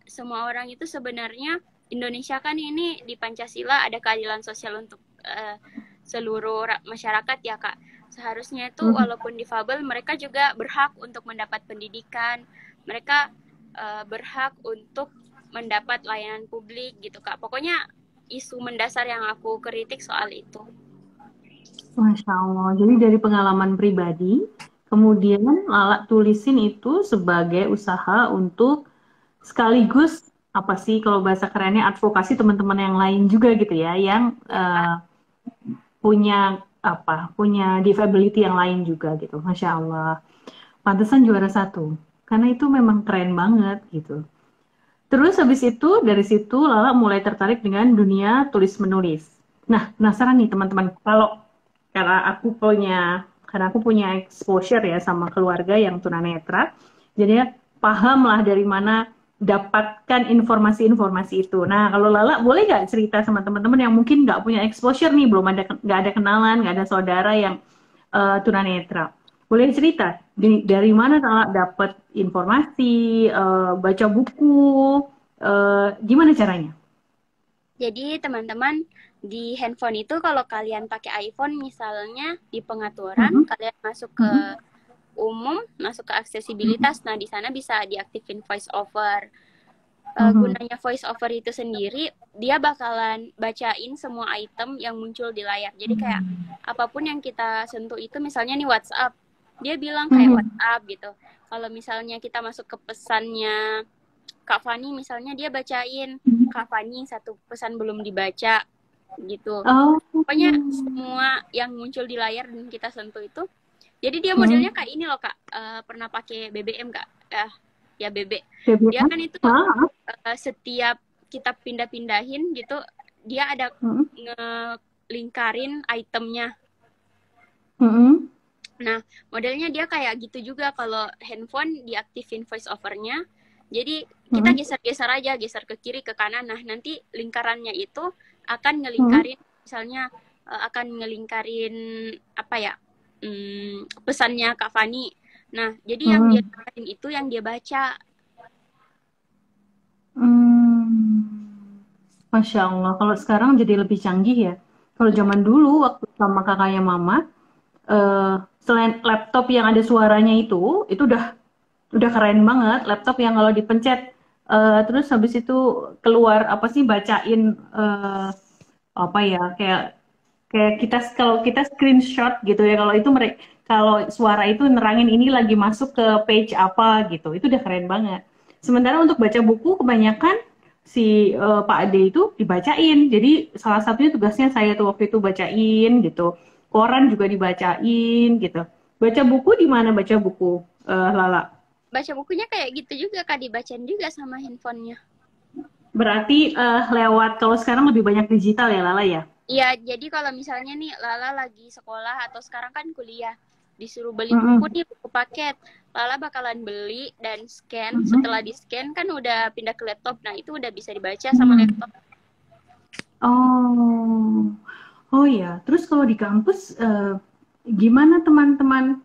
semua orang itu sebenarnya Indonesia kan ini di Pancasila ada keadilan sosial untuk seluruh masyarakat ya Kak. Seharusnya itu walaupun difabel mereka juga berhak untuk mendapat pendidikan, mereka berhak untuk mendapat layanan publik gitu Kak. Pokoknya isu mendasar yang aku kritik soal itu. Masya Allah. Jadi dari pengalaman pribadi, kemudian Lala tulisin itu sebagai usaha untuk sekaligus apa sih kalau bahasa kerennya advokasi teman-teman yang lain juga gitu ya, yang punya disability yang lain juga gitu. Masya Allah. Pantesan juara 1. Karena itu memang keren banget gitu. Terus habis itu dari situ Lala mulai tertarik dengan dunia tulis menulis. Nah, penasaran nih teman-teman, karena aku punya exposure ya sama keluarga yang tunanetra, jadi paham lah dari mana dapatkan informasi-informasi itu. Nah, kalau Lala boleh nggak cerita sama teman-teman yang mungkin nggak punya exposure nih, nggak ada kenalan, nggak ada saudara yang tunanetra. Boleh cerita dari mana Lala dapat informasi, baca buku, gimana caranya? Jadi teman-teman di handphone itu kalau kalian pakai iPhone misalnya di pengaturan kalian masuk ke umum, masuk ke aksesibilitas, nah di sana bisa diaktifin voice over. Gunanya voice over itu sendiri, dia bakalan bacain semua item yang muncul di layar. Jadi kayak apapun yang kita sentuh itu, misalnya nih WhatsApp, dia bilang kayak WhatsApp gitu. Kalau misalnya kita masuk ke pesannya Kak Fani, misalnya dia bacain Kak Fani satu pesan belum dibaca gitu. Pokoknya semua yang muncul di layar dan kita sentuh itu. Jadi dia modelnya kayak ini loh Kak. Pernah pakai BBM Kak? Ya BB. Dia kan itu setiap kita pindah-pindahin gitu, dia ada ngelingkarin itemnya. Nah, modelnya dia kayak gitu juga kalau handphone diaktifin voice over-nya. Jadi kita geser-geser aja, geser ke kiri, ke kanan. Nah, nanti lingkarannya itu akan ngelingkarin, misalnya akan ngelingkarin apa ya, pesannya Kak Fani. Nah, jadi yang dia lingkarin itu yang dia baca. Masya Allah, kalau sekarang jadi lebih canggih ya. Kalau zaman dulu waktu sama kakaknya mama, selain laptop yang ada suaranya itu udah keren banget. Laptop yang kalau dipencet, terus habis itu keluar apa sih bacain apa ya kayak kalau kita screenshot gitu ya. Kalau itu kalau suara itu nerangin ini lagi masuk ke page apa gitu, itu udah keren banget. Sementara untuk baca buku kebanyakan si Pak Ade itu dibacain. Jadi salah satunya tugasnya saya tuh waktu itu bacain gitu. Koran juga dibacain gitu. Baca buku di mana baca buku Lala? Baca bukunya kayak gitu juga Kak, dibacain juga sama handphonenya. Berarti lewat kalau sekarang lebih banyak digital ya Lala ya? Iya, jadi kalau misalnya nih Lala lagi sekolah atau sekarang kan kuliah, disuruh beli buku nih, buku paket, Lala bakalan beli dan scan. Setelah di scan kan udah pindah ke laptop, nah itu udah bisa dibaca sama laptop. Oh ya. Terus kalau di kampus gimana teman-teman?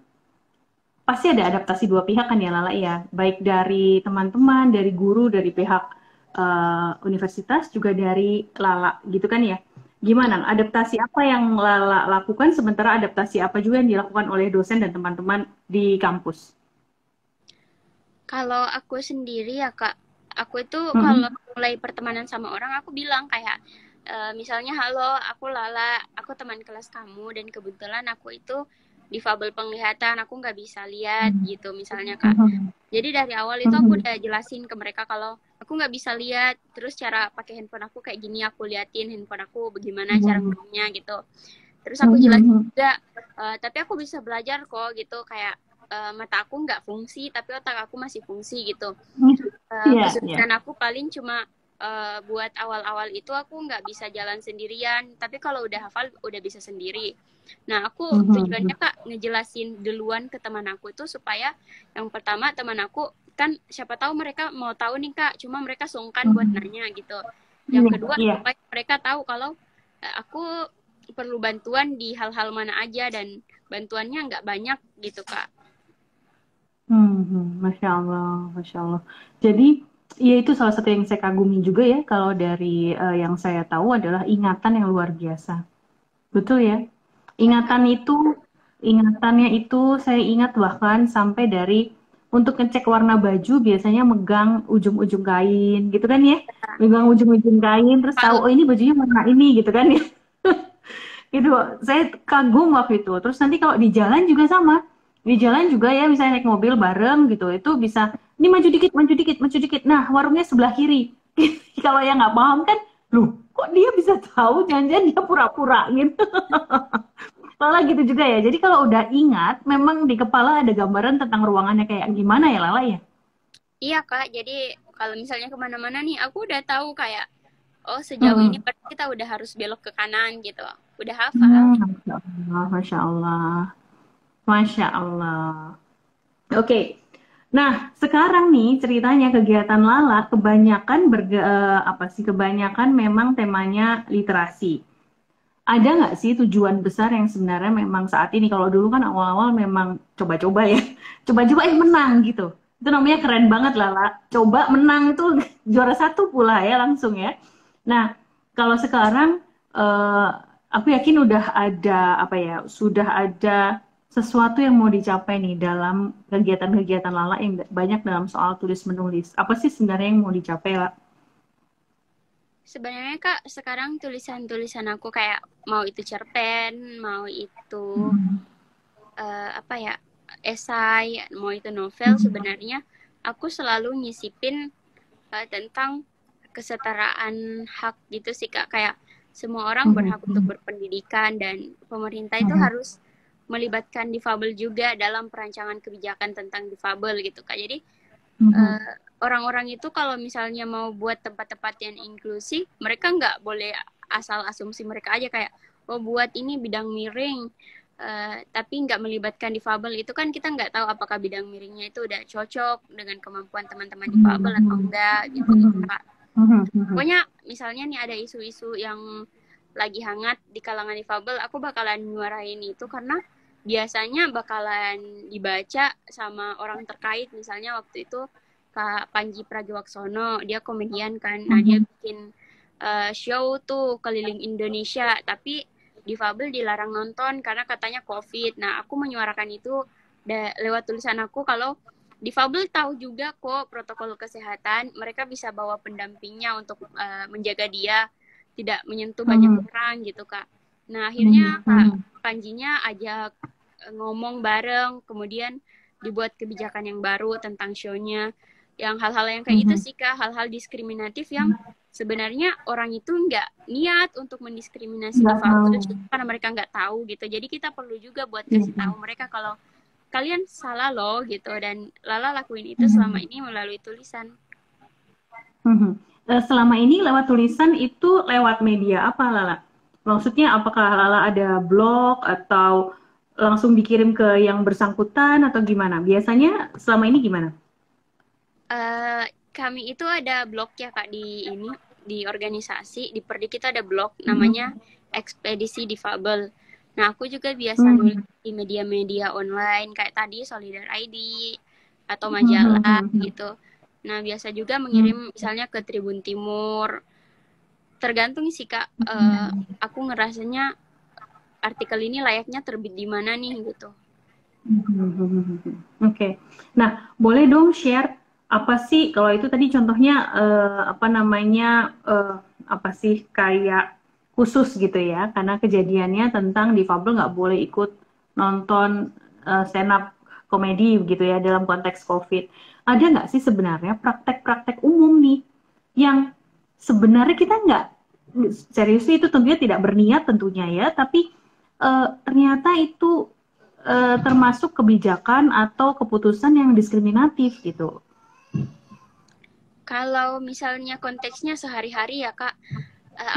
Pasti ada adaptasi dua pihak kan ya Lala ya, baik dari teman-teman, dari guru, dari pihak universitas, juga dari Lala gitu kan ya. Gimana adaptasi apa yang Lala lakukan, sementara adaptasi apa juga yang dilakukan oleh dosen dan teman-teman di kampus? Kalau aku sendiri ya Kak, aku itu kalau mulai pertemanan sama orang, aku bilang kayak misalnya, halo, aku Lala, aku teman kelas kamu, dan kebetulan aku itu difabel penglihatan, aku nggak bisa lihat gitu misalnya Kak. Jadi dari awal itu aku udah jelasin ke mereka kalau aku nggak bisa lihat, terus cara pakai handphone aku kayak gini, aku liatin handphone aku bagaimana cara ngomongnya gitu. Terus aku jelasin juga, tapi aku bisa belajar kok gitu, kayak mata aku nggak fungsi, tapi otak aku masih fungsi gitu. Kesulitan aku paling cuma buat awal-awal itu aku nggak bisa jalan sendirian, tapi kalau udah hafal udah bisa sendiri. Nah, aku tujuannya Kak ngejelasin duluan ke teman aku itu supaya yang pertama teman aku kan siapa tahu mereka mau tahu nih Kak, cuma mereka sungkan buat nanya gitu. Yang kedua supaya mereka tahu kalau aku perlu bantuan di hal-hal mana aja dan bantuannya nggak banyak gitu Kak. Masya Allah, Masya Allah. Jadi Iya, itu salah satu yang saya kagumi juga ya. Kalau dari yang saya tahu adalah ingatan yang luar biasa. Betul ya. Ya Kak. Ingatan itu, ingatannya itu saya ingat bahkan sampai dari untuk ngecek warna baju biasanya megang ujung-ujung kain gitu kan ya. Megang ujung-ujung kain terus tahu Kalau oh ini bajunya warna ini gitu kan ya. Itu saya kagum waktu itu. Terus nanti kalau di jalan juga sama. Di jalan juga ya misalnya naik mobil bareng gitu. Itu bisa ini maju dikit, maju dikit, maju dikit. Nah, warungnya sebelah kiri. Kalau yang nggak paham kan, loh kok dia bisa tahu? Jangan-jangan dia pura-pura gitu. Lala gitu juga ya. Jadi kalau udah ingat, memang di kepala ada gambaran tentang ruangannya kayak gimana ya Lala ya? iya Kak, jadi kalau misalnya kemana-mana nih, aku udah tahu kayak, oh sejauh ini Hmm. berarti kita udah harus belok ke kanan gitu. Udah hafal. Masya Allah, Masya Allah, Masya Allah. Oke, nah sekarang nih ceritanya kegiatan Lala kebanyakan apa sih? Kebanyakan memang temanya literasi. Ada nggak sih tujuan besar yang sebenarnya memang saat ini kalau dulu kan awal-awal memang coba-coba ya, coba-coba menang gitu. Itu namanya keren banget Lala. Coba menang itu juara satu pula ya langsung ya. Nah kalau sekarang eh, aku yakin udah ada apa ya, sudah ada sesuatu yang mau dicapai nih dalam kegiatan-kegiatan Lala yang banyak dalam soal tulis menulis. Apa sih sebenarnya yang mau dicapai Lala? Sebenarnya Kak, sekarang tulisan-tulisan aku kayak mau itu cerpen, mau itu apa ya, esai, mau itu novel, sebenarnya aku selalu nyisipin tentang kesetaraan hak gitu sih Kak. Kayak semua orang berhak untuk berpendidikan dan pemerintah itu harus melibatkan difabel juga dalam perancangan kebijakan tentang difabel gitu Kak. Jadi orang-orang itu kalau misalnya mau buat tempat-tempat yang inklusif, mereka nggak boleh asal asumsi mereka aja kayak, oh buat ini bidang miring, tapi nggak melibatkan difabel. Itu kan kita nggak tahu apakah bidang miringnya itu udah cocok dengan kemampuan teman-teman difabel atau enggak gitu Kak. Pokoknya misalnya nih ada isu-isu yang lagi hangat di kalangan difabel, aku bakalan nyuarain itu karena biasanya bakalan dibaca sama orang terkait. Misalnya waktu itu Kak Panji Pragiwaksono, dia komedian kan, nah dia bikin show tuh keliling Indonesia, tapi difabel dilarang nonton karena katanya COVID. Nah aku menyuarakan itu lewat tulisan aku kalau difabel tahu juga kok protokol kesehatan, mereka bisa bawa pendampingnya untuk menjaga dia tidak menyentuh banyak orang gitu Kak. Nah akhirnya Kak Panjinya ajak ngomong bareng, kemudian dibuat kebijakan yang baru tentang show-nya. Yang hal-hal yang kayak gitu sih Kak, hal-hal diskriminatif yang sebenarnya orang itu nggak niat untuk mendiskriminasi Nggak tahu. difabel karena mereka nggak tahu gitu. Jadi kita perlu juga buat kasih tahu mereka kalau kalian salah loh gitu, dan Lala lakuin itu selama ini melalui tulisan. Selama ini lewat tulisan itu lewat media apa Lala? Maksudnya apakah Lala ada blog atau langsung dikirim ke yang bersangkutan atau gimana? Biasanya selama ini gimana? Kami itu ada blog ya Kak di organisasi di Perdik itu ada blog namanya Ekspedisi Difabel. Nah aku juga biasa nulis di media-media online kayak tadi Solidar ID atau majalah gitu. Nah biasa juga mengirim misalnya ke Tribun Timur. Tergantung sih Kak. Aku ngerasanya artikel ini layaknya terbit di mana nih gitu. Oke. Nah, boleh dong share apa sih kalau itu tadi contohnya apa namanya apa sih kayak khusus gitu ya karena kejadiannya tentang difabel nggak boleh ikut nonton stand up komedi gitu ya dalam konteks COVID. Ada nggak sih sebenarnya praktek-praktek umum nih yang sebenarnya kita nggak serius itu tentunya tidak berniat tentunya ya, tapi ternyata itu termasuk kebijakan atau keputusan yang diskriminatif gitu. Kalau misalnya konteksnya sehari-hari ya Kak,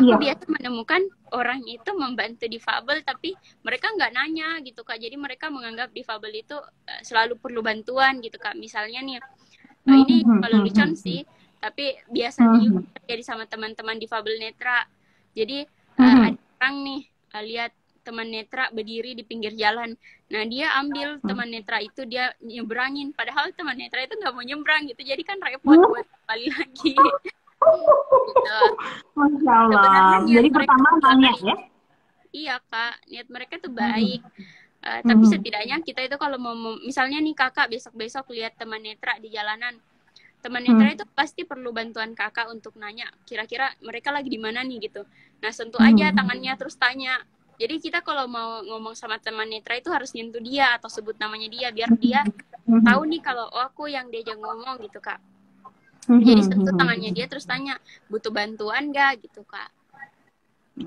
aku biasa menemukan orang itu membantu difabel tapi mereka nggak nanya gitu Kak. Jadi mereka menganggap difabel itu selalu perlu bantuan gitu Kak. Misalnya nih, ini lelucon sih, tapi biasa juga terjadi sama teman-teman difabel netra. Jadi ada orang nih lihat teman netra berdiri di pinggir jalan. Nah, dia ambil teman netra itu, dia nyebrangin. Padahal teman netra itu nggak mau nyebrang gitu. Jadi kan repot buat kembali lagi. Gitu. Masya Allah. Sebenarnya niat Jadi mereka pertama tuh nanya baik. ya. Iya, Kak. Niat mereka tuh baik. Tapi setidaknya kita itu kalau mau, misalnya nih kakak besok-besok lihat teman netra di jalanan, teman netra itu pasti perlu bantuan kakak untuk nanya kira-kira mereka lagi di mana nih gitu. Nah, sentuh aja tangannya terus tanya. Jadi kita kalau mau ngomong sama teman netra itu harus nyentuh dia atau sebut namanya dia biar dia tahu nih kalau oh, aku yang diajak ngomong gitu, Kak. Jadi sentuh tangannya dia terus tanya butuh bantuan nggak gitu, Kak.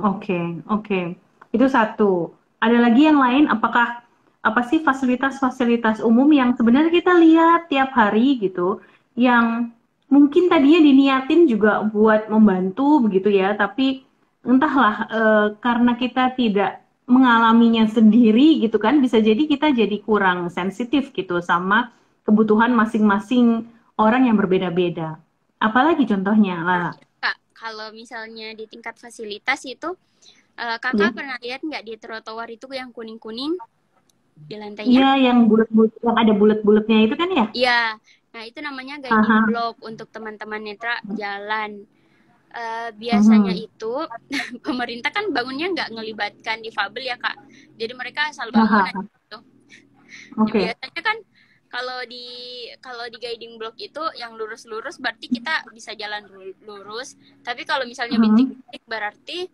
Oke. Itu satu. Ada lagi yang lain, apakah apa sih fasilitas-fasilitas umum yang sebenarnya kita lihat tiap hari gitu, yang mungkin tadinya diniatin juga buat membantu begitu ya, tapi entahlah karena kita tidak mengalaminya sendiri gitu kan, bisa jadi kita jadi kurang sensitif gitu sama kebutuhan masing-masing orang yang berbeda-beda. Apalagi contohnya, Lala? Kak, kalau misalnya di tingkat fasilitas itu kakak pernah lihat nggak di trotoar itu yang kuning-kuning di lantainya? Iya, yang bulat-bulat, yang ada bulat-bulatnya itu kan ya? Iya, nah itu namanya guiding block untuk teman-teman netra jalan. Biasanya itu pemerintah kan bangunnya nggak ngelibatkan difabel ya, Kak. Jadi mereka asal bangun aja gitu. Biasanya kan kalau di guiding block itu yang lurus-lurus berarti kita bisa jalan lurus. Tapi kalau misalnya bintik-bintik berarti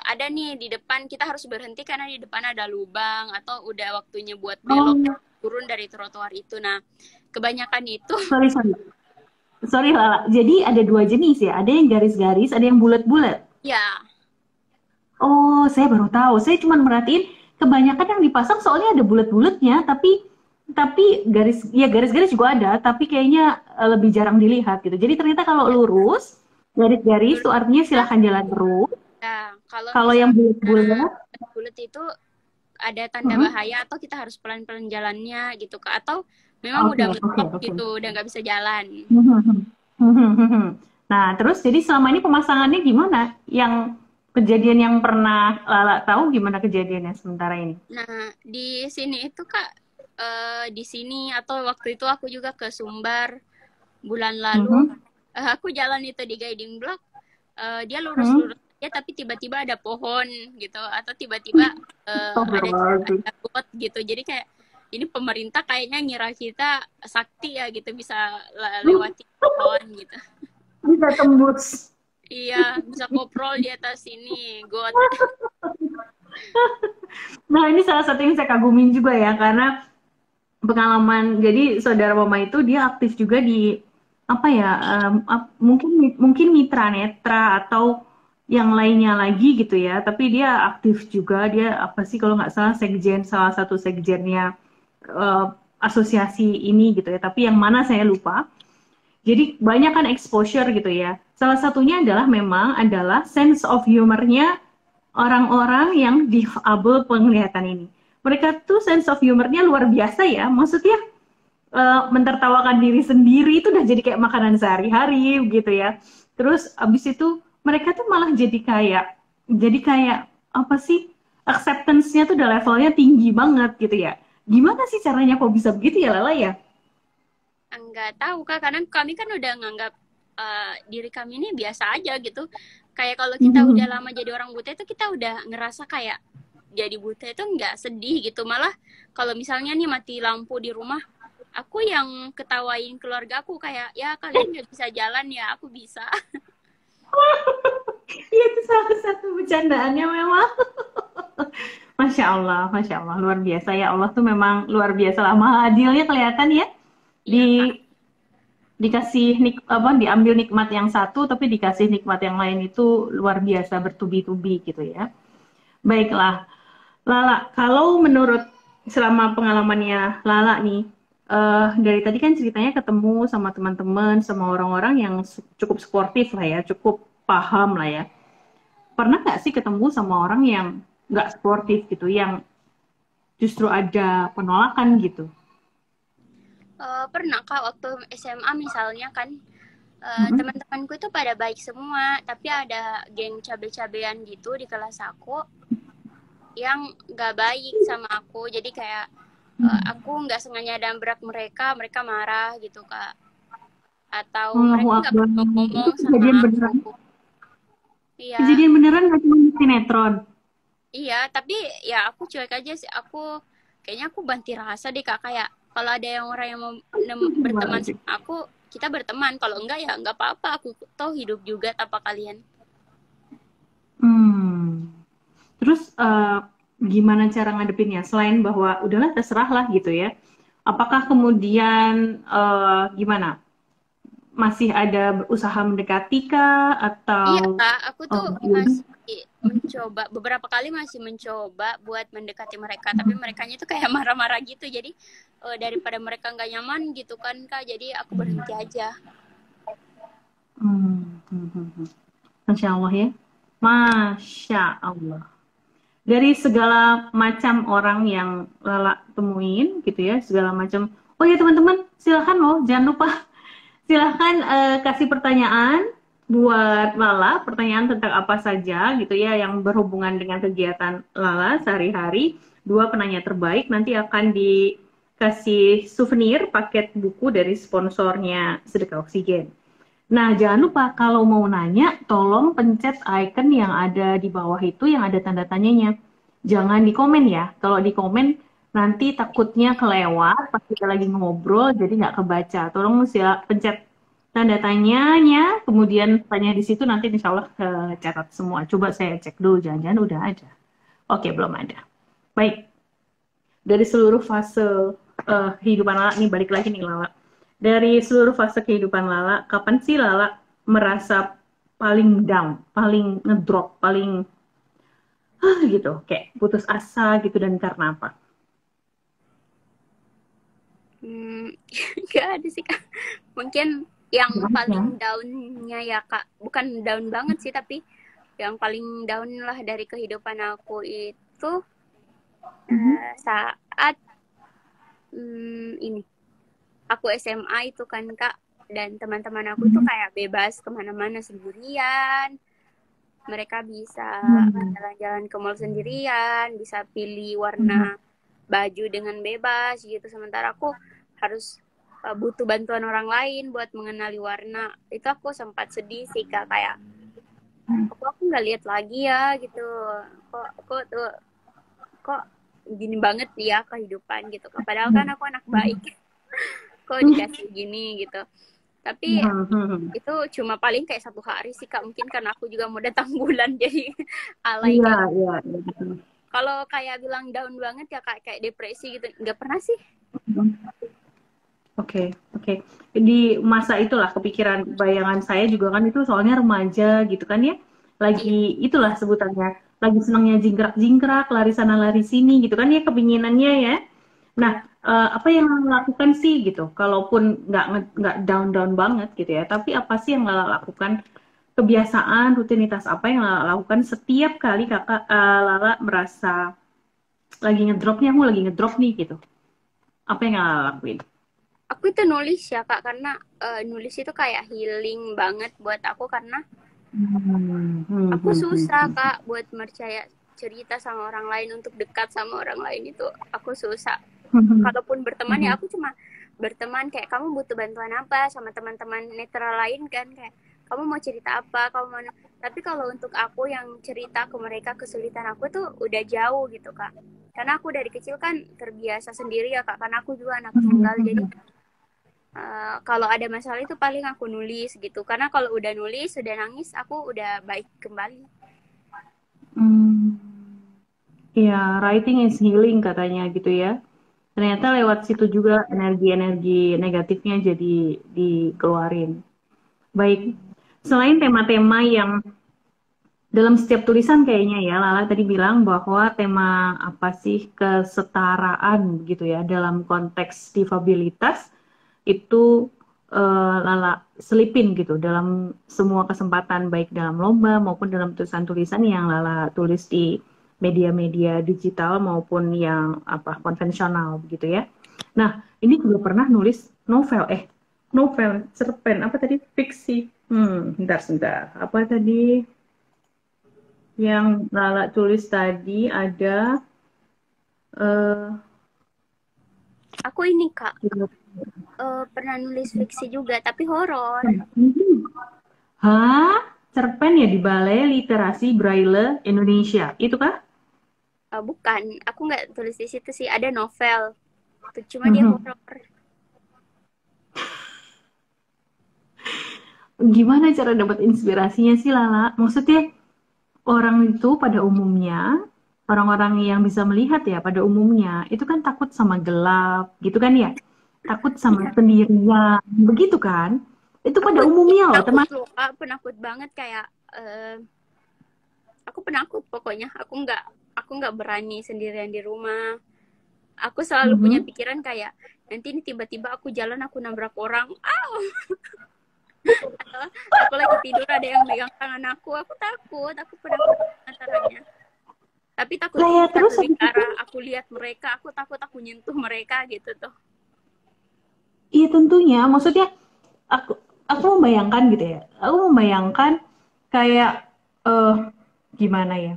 ada nih di depan kita harus berhenti karena di depan ada lubang atau udah waktunya buat belok turun dari trotoar itu. Nah, kebanyakan itu Sorry Lala, jadi ada dua jenis ya, ada yang garis-garis, ada yang bulat-bulat. Ya. Oh, saya baru tahu. Saya cuma merhatiin kebanyakan yang dipasang soalnya ada bulat-bulatnya, tapi garis-garis juga ada, tapi kayaknya lebih jarang dilihat gitu. Jadi ternyata kalau lurus, garis-garis itu artinya silahkan jalan terus. Nah, kalau yang bulat itu ada tanda bahaya atau kita harus pelan-pelan jalannya gitu, Kak, atau memang udah mentok gitu, udah nggak bisa jalan. Nah, terus jadi selama ini pemasangannya gimana? Yang kejadian yang pernah Lala tahu gimana kejadiannya sementara ini? Nah, di sini itu Kak, di sini atau waktu itu aku juga ke Sumbar bulan lalu, aku jalan itu di guiding block, dia lurus-lurus ya, tapi tiba-tiba ada pohon gitu atau tiba-tiba ada got gitu. Jadi kayak ini pemerintah kayaknya ngira kita sakti ya gitu, bisa lewati pohon gitu. Bisa tembus. Iya, bisa koprol di atas ini got. Nah, ini salah satu yang saya kagumin juga ya, karena pengalaman. Jadi saudara mama itu dia aktif juga di apa ya, mungkin mitra netra atau yang lainnya lagi gitu ya, tapi dia aktif juga, dia apa sih kalau nggak salah salah satu sekjennya asosiasi ini gitu ya, tapi yang mana saya lupa. Jadi banyak kan exposure gitu ya, salah satunya adalah sense of humornya orang-orang yang difabel penglihatan ini. Mereka tuh sense of humornya luar biasa ya, maksudnya mentertawakan diri sendiri itu udah jadi kayak makanan sehari-hari gitu ya. Terus abis itu mereka tuh malah jadi kayak apa sih, acceptance-nya tuh udah levelnya tinggi banget gitu ya. Gimana sih caranya kok bisa begitu ya Lala ya? Enggak tahu Kak, karena kami kan udah nganggap diri kami ini biasa aja gitu. Kayak kalau kita udah lama jadi orang buta itu kita udah ngerasa kayak jadi buta itu nggak sedih gitu. Malah kalau misalnya nih mati lampu di rumah, aku yang ketawain keluarga aku kayak, ya kalian nggak bisa jalan ya, aku bisa. Iya, itu salah satu bercandaannya memang. Masya Allah, luar biasa ya, Allah tuh memang luar biasa lah, maha adilnya kelihatan ya. Diambil nikmat yang satu tapi dikasih nikmat yang lain, itu luar biasa bertubi-tubi gitu ya. Baiklah, Lala, kalau menurut selama pengalamannya Lala nih, dari tadi kan ceritanya ketemu sama teman-teman, sama orang-orang yang cukup sportif lah ya, cukup paham lah ya. Pernah nggak sih ketemu sama orang yang nggak sportif gitu, yang justru ada penolakan gitu? Pernah Kak, waktu SMA misalnya kan, teman-temanku itu pada baik semua, tapi ada geng cabe-cabean gitu di kelas aku yang gak baik sama aku. Jadi kayak aku nggak sengaja nabrak mereka, mereka marah gitu Kak. Atau Allahu mereka nggak Akbar. pernah ngomong Itu sama kejadian beneran. aku. Iya, Kejadian beneran nggak cuma di sinetron? iya. Tapi ya aku cuek aja sih. Kayaknya aku banti rasa deh Kak. Kayak kalau ada yang orang yang mau berteman sama aku, kita berteman. Kalau enggak ya nggak apa-apa. Aku toh hidup juga tanpa kalian. Terus gimana cara ngadepinnya? Selain bahwa udahlah terserah lah gitu ya. Apakah kemudian gimana? Masih ada usaha mendekati kah Iya atau Kak, aku tuh ya udah? masih mencoba, beberapa kali masih mencoba buat mendekati mereka, tapi merekanya tuh kayak marah-marah gitu, jadi daripada mereka nggak nyaman gitu kan Kak, jadi aku berhenti aja. Masya Allah ya. Masya Allah. Dari segala macam orang yang Lala temuin gitu ya, segala macam. Oh ya teman-teman, silahkan loh, jangan lupa silahkan kasih pertanyaan buat Lala, pertanyaan tentang apa saja gitu ya yang berhubungan dengan kegiatan Lala sehari-hari. Dua penanya terbaik nanti akan dikasih souvenir paket buku dari sponsornya Sedekah Oksigen. Nah, jangan lupa kalau mau nanya, tolong pencet icon yang ada di bawah itu yang ada tanda tanyanya. Jangan di komen ya. Kalau di komen nanti takutnya kelewat pas kita lagi ngobrol, jadi nggak kebaca. Tolong pencet tanda tanyanya, kemudian tanya di situ nanti insya Allah catat semua. Coba saya cek dulu, jangan-jangan udah ada. Oke, belum ada. Baik, dari seluruh fase kehidupan Lala, nih balik lagi nih Lala. Dari seluruh fase kehidupan Lala, kapan sih Lala merasa paling down, paling ngedrop, paling gitu, kayak putus asa gitu, dan karena apa? Gak ada sih Kak. Mungkin yang Gak paling ada. downnya ya Kak, bukan down banget sih, tapi yang paling down lah dari kehidupan aku itu saat ini aku SMA itu kan Kak, dan teman-teman aku tuh kayak bebas kemana-mana sendirian. Mereka bisa jalan-jalan ke mall sendirian, bisa pilih warna baju dengan bebas gitu. Sementara aku harus butuh bantuan orang lain buat mengenali warna. Itu aku sempat sedih sih Kak, kayak aku nggak lihat lagi ya gitu. Kok gini banget ya kehidupan gitu. Padahal kan aku anak baik. Kok dikasih gini gitu. Tapi itu cuma paling kayak 1 hari sih Kak, mungkin karena aku juga mau datang bulan jadi alay Iya, Kak. iya. Kalau kayak bilang down banget ya kayak depresi gitu, nggak pernah sih. Oke. Di masa itulah kepikiran, bayangan saya juga kan itu soalnya remaja gitu kan ya. Lagi itulah sebutannya, lagi senangnya jingkrak-jingkrak, lari sana lari sini gitu kan ya kepinginannya ya. Nah, apa yang Lala lakukan sih gitu? Kalaupun nggak down banget gitu ya, tapi apa sih yang Lala lakukan? Kebiasaan, rutinitas apa yang Lala lakukan setiap kali Lala merasa lagi aku lagi ngedrop nih gitu. Apa yang Lala lakuin? Aku itu nulis ya Kak, karena nulis itu kayak healing banget buat aku, karena aku susah Kak buat percaya cerita sama orang lain, untuk dekat sama orang lain itu aku susah. Kalaupun berteman ya aku cuma berteman kayak kamu butuh bantuan apa sama teman-teman netral lain kan, kayak kamu mau cerita apa, tapi kalau untuk aku yang cerita ke mereka kesulitan aku tuh udah jauh gitu Kak. Karena aku dari kecil kan terbiasa sendiri ya Kak, karena aku juga anak tunggal, jadi kalau ada masalah itu paling aku nulis gitu. Karena kalau udah nulis, udah nangis, aku udah baik kembali. Ya, writing is healing katanya gitu ya. Ternyata lewat situ juga energi-energi negatifnya jadi dikeluarin. Baik, selain tema-tema yang dalam setiap tulisan kayaknya ya, Lala tadi bilang bahwa tema apa sih kesetaraan gitu ya dalam konteks difabilitas itu Lala selipin gitu dalam semua kesempatan, baik dalam lomba maupun dalam tulisan-tulisan yang Lala tulis di media-media digital maupun yang konvensional begitu ya. Nah, ini juga pernah nulis novel cerpen apa tadi, fiksi. Sebentar. Apa tadi? Yang Lala tulis tadi ada eh Aku ini Kak, pernah nulis fiksi juga, tapi horor. Hah? Cerpen ya di Balai Literasi Braille Indonesia. Itu kah? Bukan, aku nggak tulis di situ sih. Ada novel, cuma dia Mhm. horor. Gimana cara dapat inspirasinya sih Lala? Maksudnya orang itu pada umumnya, orang-orang yang bisa melihat ya pada umumnya, itu kan takut sama gelap, gitu kan ya? Takut sama Iya. sendirian, begitu kan? Itu Aku pada umumnya loh, penakut teman. loh, Kak. Penakut banget kayak aku penakut pokoknya. Aku nggak berani sendirian di rumah. Aku selalu punya Mhm. pikiran kayak nanti ini tiba-tiba aku jalan aku nabrak orang. Atau aku lagi tidur ada yang megang tangan aku takut, aku penakut antaranya. Tapi Lah takutku ya bukan terus lebih habis ke itu, arah aku lihat mereka, aku takut aku nyentuh mereka gitu tuh. iya tentunya, maksudnya aku aku membayangkan gitu ya. Aku membayangkan kayak eh gimana ya?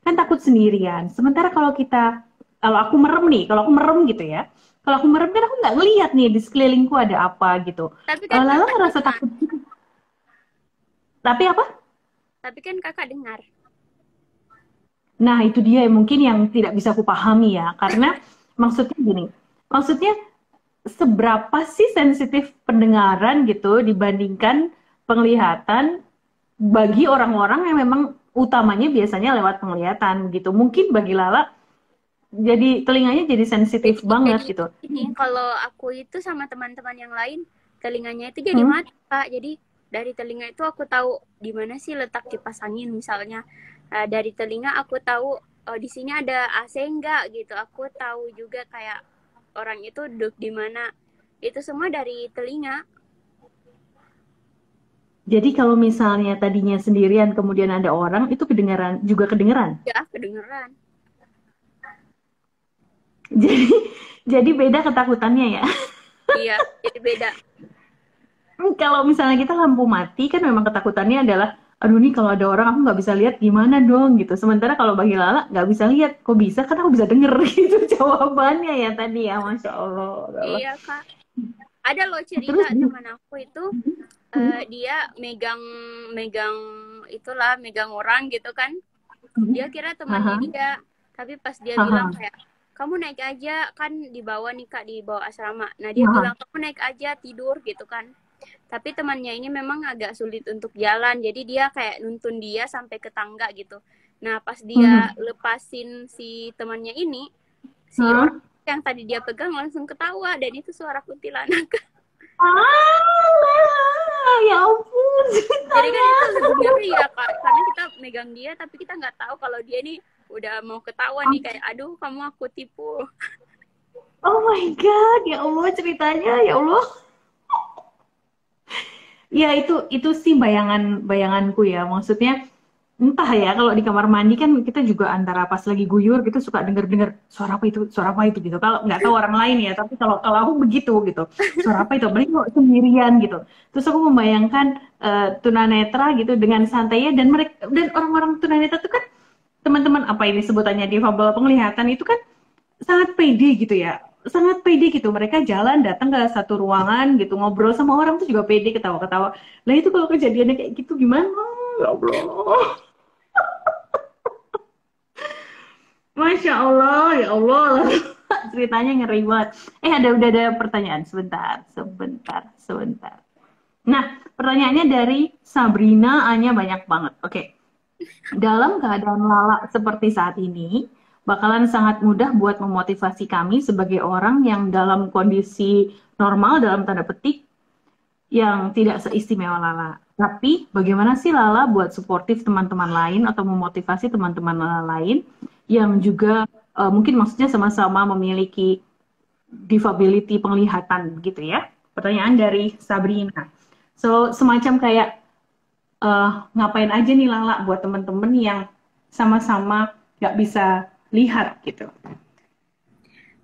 Kan takut sendirian. Sementara kalau aku merem nih, kalau aku merem gitu ya. Kalau aku merem kan aku nggak ngeliat nih di sekelilingku ada apa gitu. Tapi kan Lala kakak ngerasa dengar, takut. Tapi apa? tapi kan kakak dengar. Nah, itu dia yang mungkin yang tidak bisa aku pahami ya. Karena maksudnya gini, maksudnya seberapa sih sensitif pendengaran gitu dibandingkan penglihatan bagi orang-orang yang memang utamanya biasanya lewat penglihatan gitu. Mungkin bagi Lala jadi telinganya jadi sensitif banget Jadi gitu. ini kalau aku itu sama teman-teman yang lain telinganya itu jadi Hmm? mati Kak. Jadi dari telinga itu aku tahu di mana sih letak kipas angin misalnya. Dari telinga aku tahu di sini ada AC enggak gitu. Aku tahu juga kayak orang itu duduk di mana. Itu semua dari telinga. Jadi kalau misalnya tadinya sendirian kemudian ada orang itu kedengaran juga kedengaran. Ya kedengeran. Jadi jadi beda ketakutannya ya. Iya, jadi beda. Kalau misalnya kita lampu mati kan memang ketakutannya adalah aduh nih kalau ada orang aku nggak bisa lihat gimana dong gitu. Sementara kalau bagi Lala nggak bisa lihat, kok bisa kan aku bisa denger gitu jawabannya ya tadi ya, masya Allah. Lala. Iya Kak. Ada loh cerita Terus teman aku itu dia megang megang itulah megang orang gitu kan. Dia kira temannya haha, dia, tapi pas dia bilang haha, kayak kamu naik aja kan di bawah nih Kak, di bawah asrama. Nah dia haha, bilang kamu naik aja tidur gitu kan. Tapi temannya ini memang agak sulit untuk jalan, jadi dia kayak nuntun dia sampai ke tangga gitu. Nah pas dia hmm, lepasin si temannya ini, si hah? orang yang tadi dia pegang langsung ketawa dan itu suara kuntilanak. Ah, ya ampun Jadi kan ceritanya. itu lebih ngeri ya Kak, karena kita megang dia tapi kita nggak tahu kalau dia nih udah mau ketawa nih kayak aduh kamu aku tipu. Oh my God, ya Allah ceritanya, ya Allah. Ya itu sih bayanganku ya. Maksudnya entah ya kalau di kamar mandi kan kita juga antara pas lagi guyur gitu suka denger-denger suara apa itu gitu. Kalau nggak tahu orang lain ya, tapi kalau kalau aku begitu gitu. Suara apa itu? Apalagi kok sendirian gitu. Terus aku membayangkan tunanetra gitu dengan santainya dan mereka dan orang-orang tunanetra itu kan teman-teman apa ini sebutannya difabel penglihatan itu kan sangat pede gitu ya, sangat pede gitu, mereka jalan datang ke satu ruangan gitu ngobrol sama orang tuh juga pede ketawa-ketawa. Lah itu kalau kejadiannya kayak gitu gimana, ya Allah. Masya Allah, ya Allah. Ceritanya ngeri banget. Udah ada pertanyaan, sebentar. Nah, pertanyaannya dari Sabrina Anya banyak banget. Oke. Dalam keadaan Lala seperti saat ini, bakalan sangat mudah buat memotivasi kami sebagai orang yang dalam kondisi normal, dalam tanda petik, yang tidak seistimewa Lala. Tapi bagaimana sih Lala buat suportif teman-teman lain atau memotivasi teman-teman Lala lain yang juga mungkin maksudnya sama-sama memiliki disability penglihatan gitu ya? Pertanyaan dari Sabrina. So, semacam kayak ngapain aja nih Lala buat temen-temen yang sama-sama nggak bisa lihat gitu.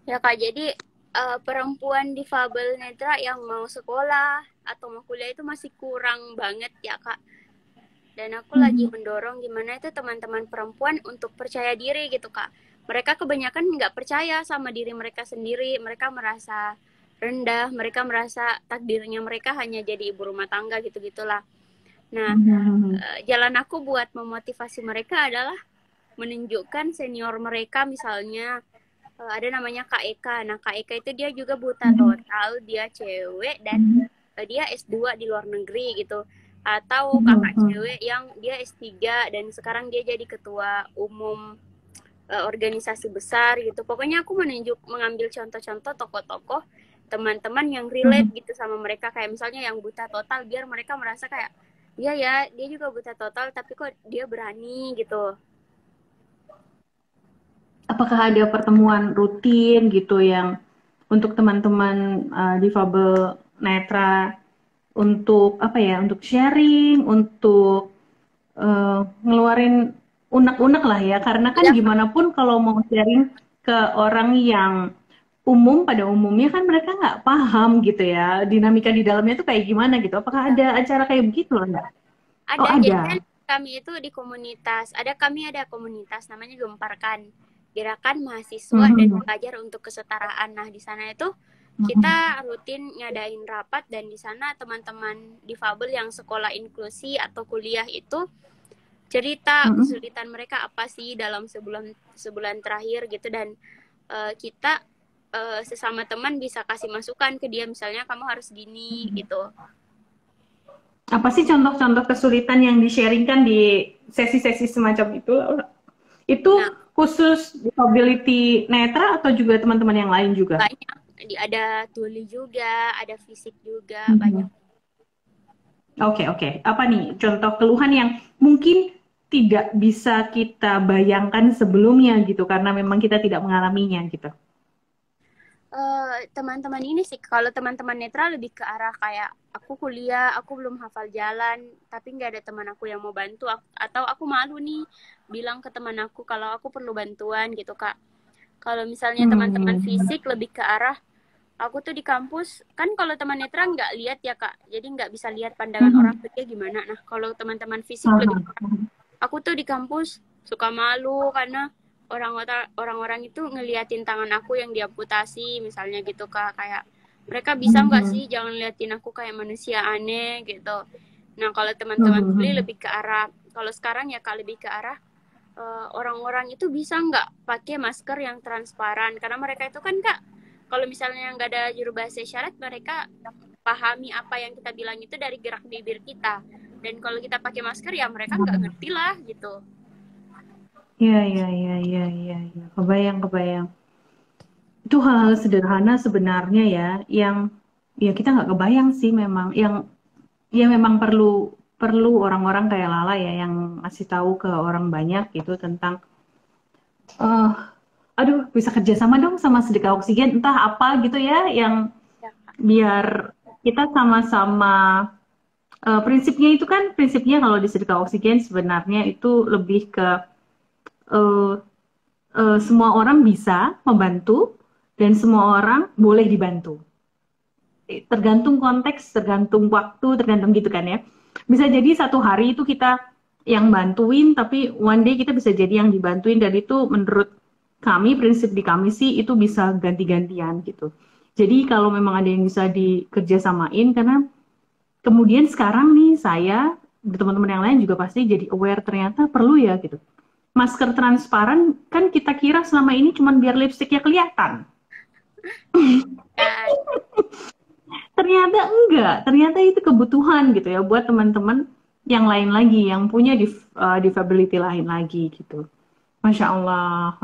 Ya Kak, jadi perempuan difabel netra yang mau sekolah atau mau kuliah itu masih kurang banget ya Kak. Dan aku lagi mendorong gimana itu teman-teman perempuan untuk percaya diri gitu Kak. Mereka kebanyakan nggak percaya sama diri mereka sendiri. Mereka merasa rendah, mereka merasa takdirnya mereka hanya jadi ibu rumah tangga gitu-gitulah. Nah, jalan aku buat memotivasi mereka adalah menunjukkan senior mereka, misalnya ada namanya Kak Eka. Nah, Kak Eka itu dia juga buta total, dia cewek dan dia S2 di luar negeri gitu. Atau kakak cewek yang dia S3 dan sekarang dia jadi ketua umum organisasi besar gitu. Pokoknya aku mengambil contoh-contoh tokoh-tokoh teman-teman yang relate gitu sama mereka, kayak misalnya yang buta total, biar mereka merasa kayak iya ya, dia juga buta total tapi kok dia berani gitu. Apakah ada pertemuan rutin gitu yang untuk teman-teman difabel netra untuk apa ya, untuk sharing, untuk ngeluarin unek-unek lah ya, karena kan gimana pun kalau mau sharing ke orang yang umum, pada umumnya kan mereka nggak paham gitu ya dinamika di dalamnya tuh kayak gimana gitu. Apakah ada acara kayak begitu loh Mbak? Oh Ada, jadi ada. kan kami itu di komunitas, kami ada komunitas namanya Gemparkan, Gerakan Mahasiswa dan Pelajar untuk Kesetaraan. Nah, di sana itu kita rutin ngadain rapat dan di sana teman-teman difabel yang sekolah inklusi atau kuliah itu cerita kesulitan mereka apa sih dalam sebulan terakhir gitu, dan kita sesama teman bisa kasih masukan ke dia, misalnya kamu harus gini gitu. Apa sih contoh-contoh kesulitan yang di-sharingkan di sesi-sesi semacam itu? Itu khusus disability netra atau juga teman-teman yang lain juga? Banyak, ada tuli juga, ada fisik juga, banyak. Oke. Apa nih contoh keluhan yang mungkin tidak bisa kita bayangkan sebelumnya gitu, karena memang kita tidak mengalaminya gitu? Teman-teman ini sih, kalau teman-teman netra lebih ke arah kayak aku kuliah, aku belum hafal jalan, tapi nggak ada teman aku yang mau bantu, atau aku malu nih bilang ke teman aku kalau aku perlu bantuan gitu Kak. Kalau misalnya teman-teman fisik lebih ke arah aku tuh di kampus kan, kalau teman netra nggak lihat ya Kak, jadi nggak bisa lihat pandangan orang kerja gimana. Nah, kalau teman-teman fisik lebih aku tuh di kampus suka malu karena orang-orang itu ngeliatin tangan aku yang diamputasi misalnya gitu Kak, kayak mereka bisa nggak sih jangan liatin aku kayak manusia aneh gitu. Nah, kalau teman-teman tuli lebih ke arah, kalau sekarang ya Kak lebih ke arah orang-orang itu bisa nggak pakai masker yang transparan, karena mereka itu kan Kak, kalau misalnya nggak ada juru bahasa isyarat, mereka pahami apa yang kita bilang itu dari gerak bibir kita, dan kalau kita pakai masker ya mereka nggak ngerti lah gitu. Iya. Kebayang. Itu hal-hal sederhana sebenarnya ya, yang ya kita nggak kebayang sih memang, yang ya memang perlu orang-orang kayak Lala ya yang ngasih tahu ke orang banyak gitu tentang aduh bisa kerjasama dong sama sedekah oksigen entah apa gitu ya, yang biar kita sama-sama prinsipnya kalau di sedekah oksigen sebenarnya itu lebih ke uh, semua orang bisa membantu dan semua orang boleh dibantu. Tergantung konteks, tergantung waktu, tergantung gitu kan ya. Bisa jadi satu hari itu kita yang bantuin, tapi one day kita bisa jadi yang dibantuin, dan itu menurut kami, prinsip di kami sih itu bisa ganti-gantian gitu. Jadi kalau memang ada yang bisa dikerjasamain, karena kemudian sekarang nih saya, teman-teman yang lain juga pasti jadi aware ternyata perlu ya gitu. Masker transparan kan kita kira selama ini cuma biar lipstiknya kelihatan. Ternyata enggak, ternyata itu kebutuhan gitu ya buat teman-teman yang lain lagi, yang punya disability lain lagi gitu. Masya Allah.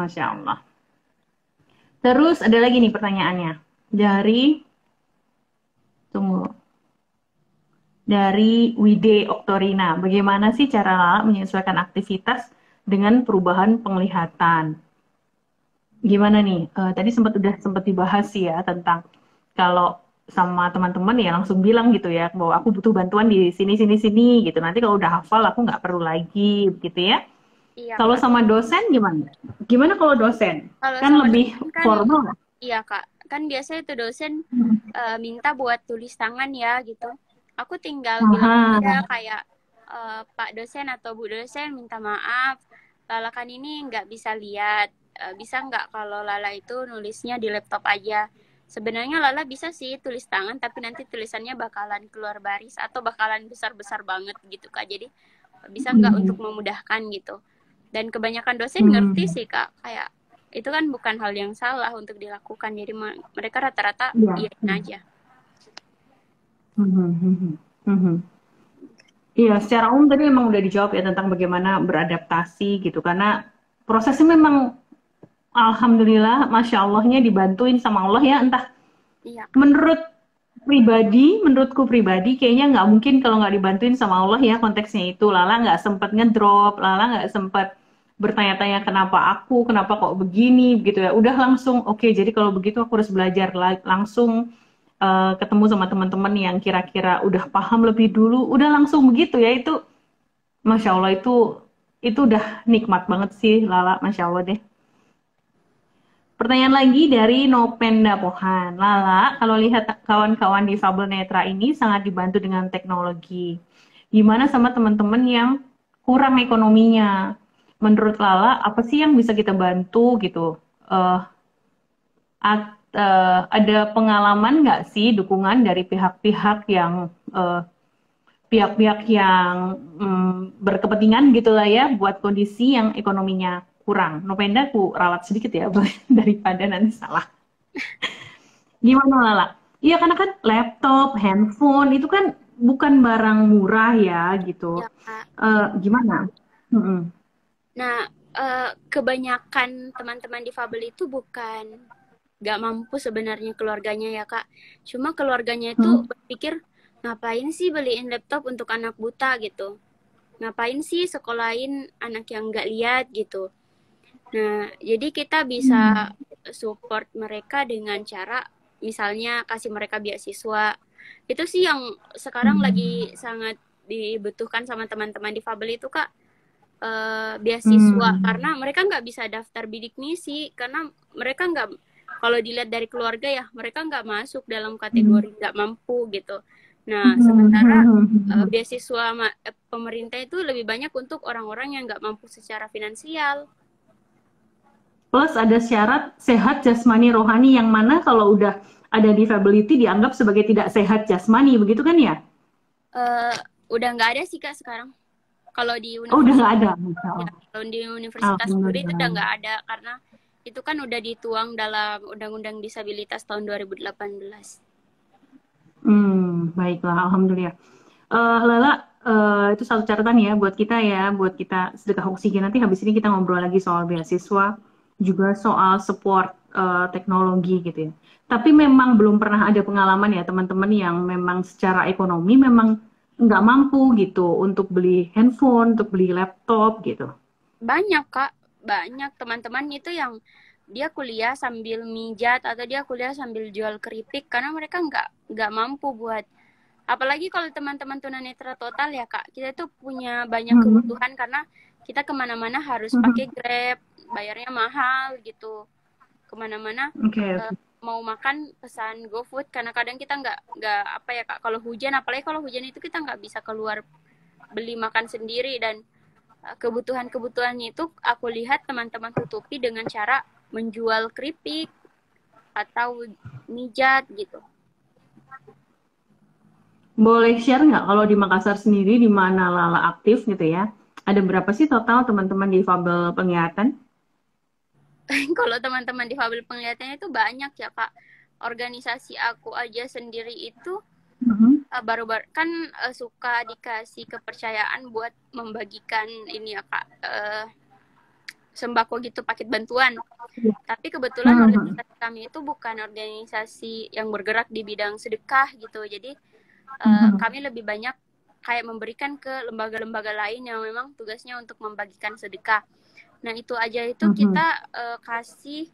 Terus ada lagi nih pertanyaannya dari Wide Oktorina. Bagaimana sih cara Lala menyesuaikan aktivitas dengan perubahan penglihatan? Gimana nih? Tadi sempat dibahas sih ya tentang kalau sama teman-teman ya langsung bilang gitu ya bahwa aku butuh bantuan di sini gitu. Nanti kalau udah hafal aku nggak perlu lagi gitu ya. Iya, kalau Kak. sama dosen gimana? Gimana kalau dosen? Kalau Kan sama lebih dosen kan, formal. iya Kak, kan biasanya itu dosen minta buat tulis tangan ya gitu. Aku tinggal bilang aja kayak Pak dosen atau Bu dosen minta maaf, Lala kan ini nggak bisa lihat. Bisa nggak kalau Lala itu nulisnya di laptop aja? Sebenarnya Lala bisa sih tulis tangan, tapi nanti tulisannya bakalan keluar baris atau bakalan besar-besar banget gitu Kak. Jadi bisa nggak untuk memudahkan gitu. Dan kebanyakan dosen ngerti sih Kak, kayak itu kan bukan hal yang salah untuk dilakukan. Jadi mereka rata-rata Iya. iyain aja. Iya, secara umum tadi memang udah dijawab ya tentang bagaimana beradaptasi gitu. Karena prosesnya memang alhamdulillah, masya Allahnya dibantuin sama Allah ya. Entah Iya. menurutku pribadi, kayaknya nggak mungkin kalau nggak dibantuin sama Allah ya konteksnya itu. Lala nggak sempat ngedrop, Lala nggak sempat bertanya-tanya kenapa kok begini gitu ya. Udah langsung, oke, jadi kalau begitu aku harus belajar langsung ketemu sama teman-teman yang kira-kira udah paham lebih dulu, udah langsung begitu ya. Itu masya Allah, itu udah nikmat banget sih Lala, masya Allah deh. Pertanyaan lagi dari Nopenda Pohan. Lala, kalau lihat kawan-kawan difabel netra ini sangat dibantu dengan teknologi. Gimana sama teman-teman yang kurang ekonominya? Menurut Lala, apa sih yang bisa kita bantu gitu? Eh, ada pengalaman nggak sih dukungan dari pihak-pihak yang berkepentingan gitulah ya buat kondisi yang ekonominya kurang. Nopenda aku ralat sedikit ya daripada nanti salah. Gimana Lala? Iya karena kan laptop, handphone itu kan bukan barang murah ya gitu. Ya, Kak. Gimana? Mm-mm. Nah, kebanyakan teman-teman difabel itu bukan nggak mampu sebenarnya keluarganya ya Kak. Cuma keluarganya itu berpikir, ngapain sih beliin laptop untuk anak buta gitu? Ngapain sih sekolahin anak yang nggak lihat gitu? Nah, jadi kita bisa support mereka dengan cara misalnya kasih mereka beasiswa. Itu sih yang sekarang lagi sangat dibutuhkan sama teman-teman difabel itu Kak. Beasiswa karena mereka nggak bisa daftar bidik misi karena mereka nggak, kalau dilihat dari keluarga ya mereka nggak masuk dalam kategori nggak mampu gitu. Nah sementara beasiswa pemerintah itu lebih banyak untuk orang-orang yang nggak mampu secara finansial. Plus ada syarat sehat jasmani rohani yang mana kalau udah ada disability dianggap sebagai tidak sehat jasmani, begitu kan ya? Udah nggak ada sih Kak sekarang. Kalau di udah nggak ada. Ya, kalau di universitas sendiri itu udah nggak ada karena itu kan udah dituang dalam Undang-Undang Disabilitas tahun 2018. Baiklah, alhamdulillah. Lala, itu satu catatan ya buat kita sedekah oksigen. Nanti habis ini kita ngobrol lagi soal beasiswa, juga soal support teknologi gitu ya. Tapi memang belum pernah ada pengalaman ya teman-teman yang memang secara ekonomi memang nggak mampu gitu untuk beli handphone, untuk beli laptop gitu. Banyak Kak, banyak teman-teman itu yang dia kuliah sambil mijat atau dia kuliah sambil jual keripik karena mereka nggak mampu buat. Apalagi kalau teman-teman tunanetra total ya Kak, kita tuh punya banyak kebutuhan karena kita kemana-mana harus pakai Grab, bayarnya mahal gitu. Kemana-mana mau makan pesan GoFood karena kadang kita nggak apa ya Kak, kalau hujan, apalagi kalau hujan itu kita nggak bisa keluar beli makan sendiri, dan kebutuhan-kebutuhannya itu aku lihat teman-teman tutupi dengan cara menjual keripik atau mijat gitu. Boleh share nggak kalau di Makassar sendiri di mana Lala aktif gitu ya? Ada berapa sih total teman-teman difabel penglihatan? Kalau teman-teman difabel penglihatannya itu banyak ya Kak. Organisasi aku aja sendiri itu baru-baru kan suka dikasih kepercayaan buat membagikan ini ya Kak, sembako gitu, paket bantuan. Tapi kebetulan organisasi kami itu bukan organisasi yang bergerak di bidang sedekah gitu. Jadi kami lebih banyak kayak memberikan ke lembaga-lembaga lain yang memang tugasnya untuk membagikan sedekah. Nah itu aja itu kita kasih